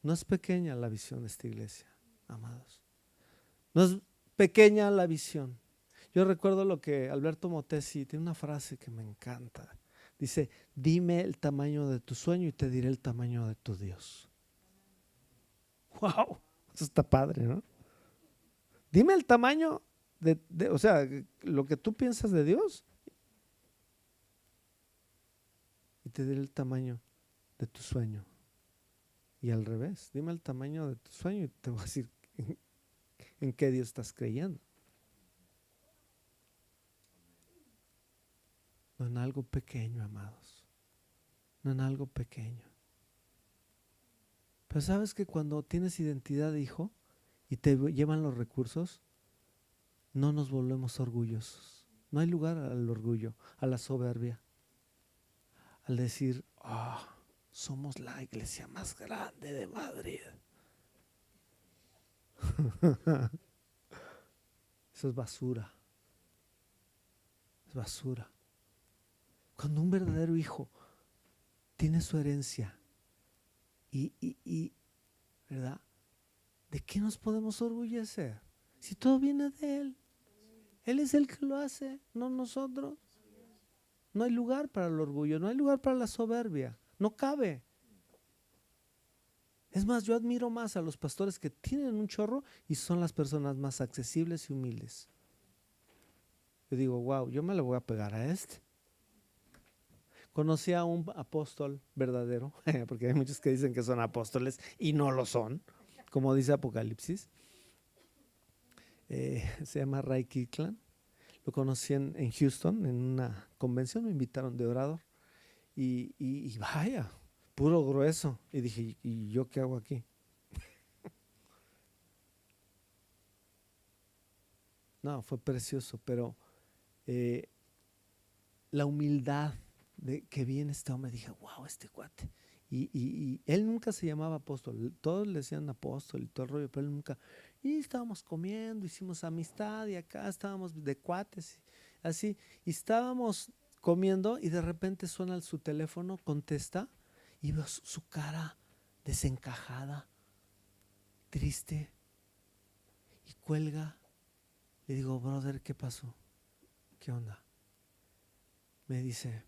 No es pequeña la visión de esta iglesia, amados. No es pequeña la visión. Yo recuerdo lo que Alberto Motesi tiene, una frase que me encanta. Dice, dime el tamaño de tu sueño y te diré el tamaño de tu Dios. ¡Wow! Eso está padre, ¿no? Dime el tamaño o sea, lo que tú piensas de Dios y te diré el tamaño de tu sueño. Y al revés, dime el tamaño de tu sueño y te voy a decir en qué Dios estás creyendo. No en algo pequeño, amados. No en algo pequeño. Pero sabes que cuando tienes identidad de hijo y te llevan los recursos, no nos volvemos orgullosos. No hay lugar al orgullo, a la soberbia. Al decir, somos la iglesia más grande de Madrid. Eso es basura. Es basura. Cuando un verdadero hijo tiene su herencia y ¿verdad? ¿De qué nos podemos orgullecer? Si todo viene de Él. Él es el que lo hace, no nosotros. No hay lugar para el orgullo, no hay lugar para la soberbia. No cabe. Es más, yo admiro más a los pastores que tienen un chorro y son las personas más accesibles y humildes. Yo digo, wow, yo me le voy a pegar a este. Conocí a un apóstol verdadero, porque hay muchos que dicen que son apóstoles y no lo son, como dice Apocalipsis. Se llama Ray Kirkland. Lo conocí en Houston, en una convención, me invitaron de orador. Y vaya, puro grueso. Y dije, ¿y yo qué hago aquí? No, fue precioso, pero la humildad de que vi en este hombre, dije, wow, este cuate. Y él nunca se llamaba apóstol, todos le decían apóstol y todo el rollo, pero él nunca. Y estábamos comiendo, hicimos amistad y acá estábamos de cuates, así. Y estábamos comiendo y de repente suena su teléfono, contesta y veo su cara desencajada, triste, y cuelga. Le digo, brother, ¿qué pasó? ¿Qué onda? Me dice,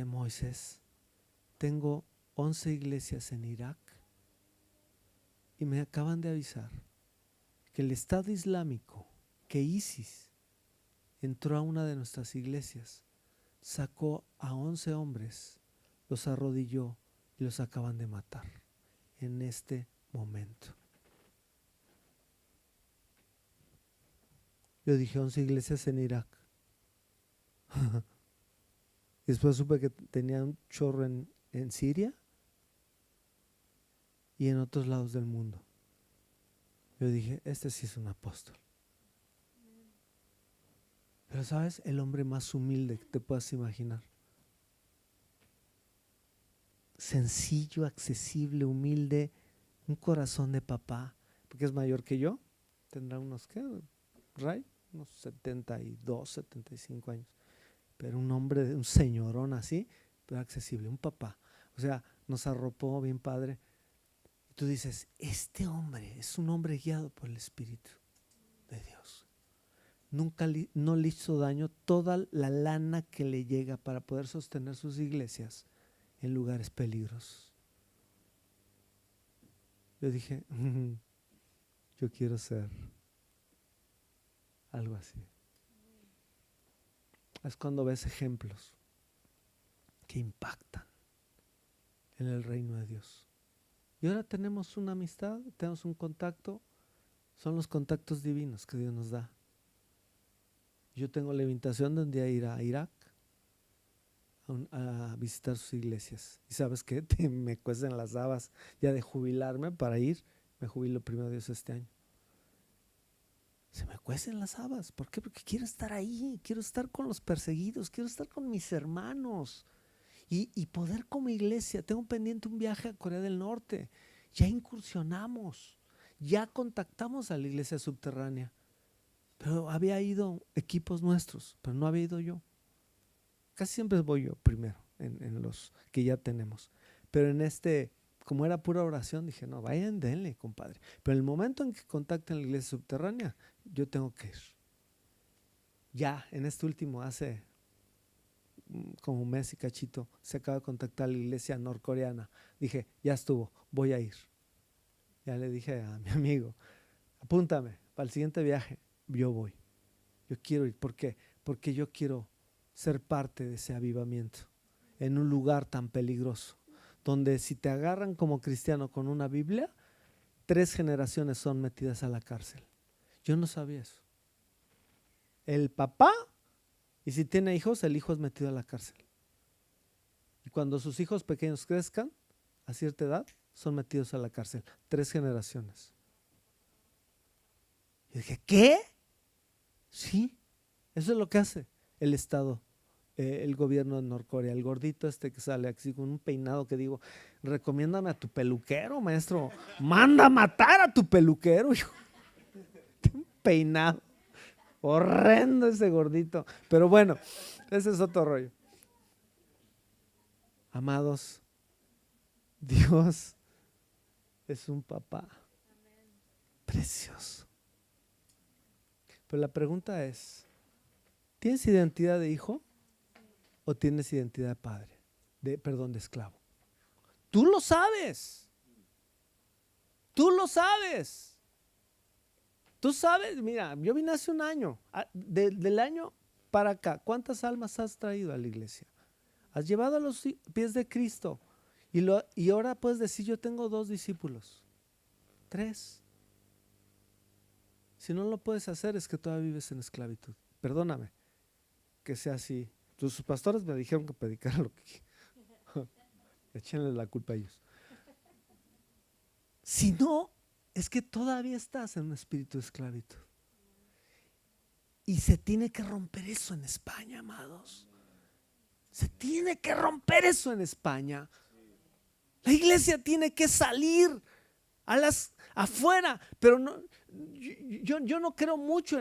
Moisés, tengo 11 iglesias en Irak y me acaban de avisar que el Estado Islámico, que ISIS, entró a una de nuestras iglesias, sacó a 11 hombres, los arrodilló y los acaban de matar en este momento. Yo dije, 11 iglesias en Irak. Y después supe que tenía un chorro en Siria y en otros lados del mundo. Yo dije, este sí es un apóstol. Pero ¿sabes? El hombre más humilde que te puedas imaginar. Sencillo, accesible, humilde, un corazón de papá, porque es mayor que yo. Tendrá unos, ¿qué? Ray, unos 72, 75 años. Pero un hombre, un señorón así, pero accesible, un papá. O sea, nos arropó bien padre. Y tú dices, este hombre es un hombre guiado por el Espíritu de Dios. Nunca no le hizo daño toda la lana que le llega para poder sostener sus iglesias en lugares peligrosos. Yo dije, yo quiero ser algo así. Es cuando ves ejemplos que impactan en el reino de Dios. Y ahora tenemos una amistad, tenemos un contacto, son los contactos divinos que Dios nos da. Yo tengo la invitación de un día ir a Irak a visitar sus iglesias. ¿Y sabes qué? Me cuestan las habas ya de jubilarme para ir. Me jubilo primero Dios este año. Se me cuecen las habas. ¿Por qué? Porque quiero estar ahí, quiero estar con los perseguidos, quiero estar con mis hermanos y poder como iglesia. Tengo pendiente un viaje a Corea del Norte. Ya incursionamos, ya contactamos a la iglesia subterránea, pero había ido equipos nuestros, pero no había ido yo. Casi siempre voy yo primero en los que ya tenemos, pero en este, como era pura oración, dije, no, vayan, denle, compadre. Pero en el momento en que contacten la iglesia subterránea, yo tengo que ir. Ya, en este último, hace como un mes y cachito, se acaba de contactar la iglesia norcoreana. Dije, ya estuvo, voy a ir. Ya le dije a mi amigo, apúntame, para el siguiente viaje, yo voy. Yo quiero ir. ¿Por qué? Porque yo quiero ser parte de ese avivamiento en un lugar tan peligroso, donde si te agarran como cristiano con una Biblia, 3 generaciones son metidas a la cárcel. Yo no sabía eso. El papá, y si tiene hijos, el hijo es metido a la cárcel. Y cuando sus hijos pequeños crezcan, a cierta edad, son metidos a la cárcel. 3 generaciones. Y dije, ¿qué? Sí, eso es lo que hace el Estado, el gobierno de Norcorea. El gordito este que sale así con un peinado que digo, recomiéndame a tu peluquero, maestro. Manda a matar a tu peluquero. Un peinado. Horrendo ese gordito. Pero bueno, ese es otro rollo. Amados, Dios es un papá precioso. Pero la pregunta es, ¿tienes identidad de hijo o tienes identidad de padre? De esclavo. Tú lo sabes. Tú lo sabes. Tú sabes, mira, yo vine hace un año. Del año para acá, ¿cuántas almas has traído a la iglesia? Has llevado a los pies de Cristo. Y ahora puedes decir, yo tengo 2 discípulos. 3. Si no lo puedes hacer es que todavía vives en esclavitud. Perdóname que sea así. Tus pastores me dijeron que predicara lo que échenle la culpa a ellos. Si no, es que todavía estás en un espíritu de esclavitud. Y se tiene que romper eso en España, amados. Se tiene que romper eso en España. La iglesia tiene que salir afuera, pero no, yo no creo mucho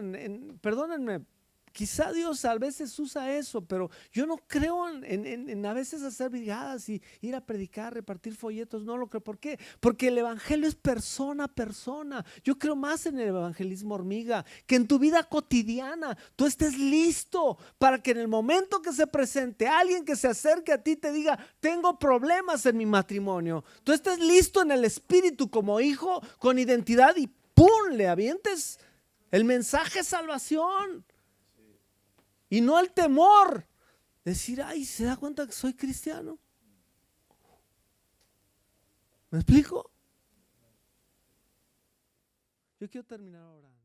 perdónenme, quizá Dios a veces usa eso, pero yo no creo en a veces hacer brigadas y ir a predicar, repartir folletos, no lo creo. ¿Por qué? Porque el evangelio es persona a persona. Yo creo más en el evangelismo hormiga, que en tu vida cotidiana tú estés listo para que en el momento que se presente alguien que se acerque a ti te diga, tengo problemas en mi matrimonio, tú estés listo en el espíritu como hijo, con identidad y ¡pum! Le avientes el mensaje de salvación. Y no el temor. Decir, ay, ¿se da cuenta que soy cristiano? ¿Me explico? Yo quiero terminar orando.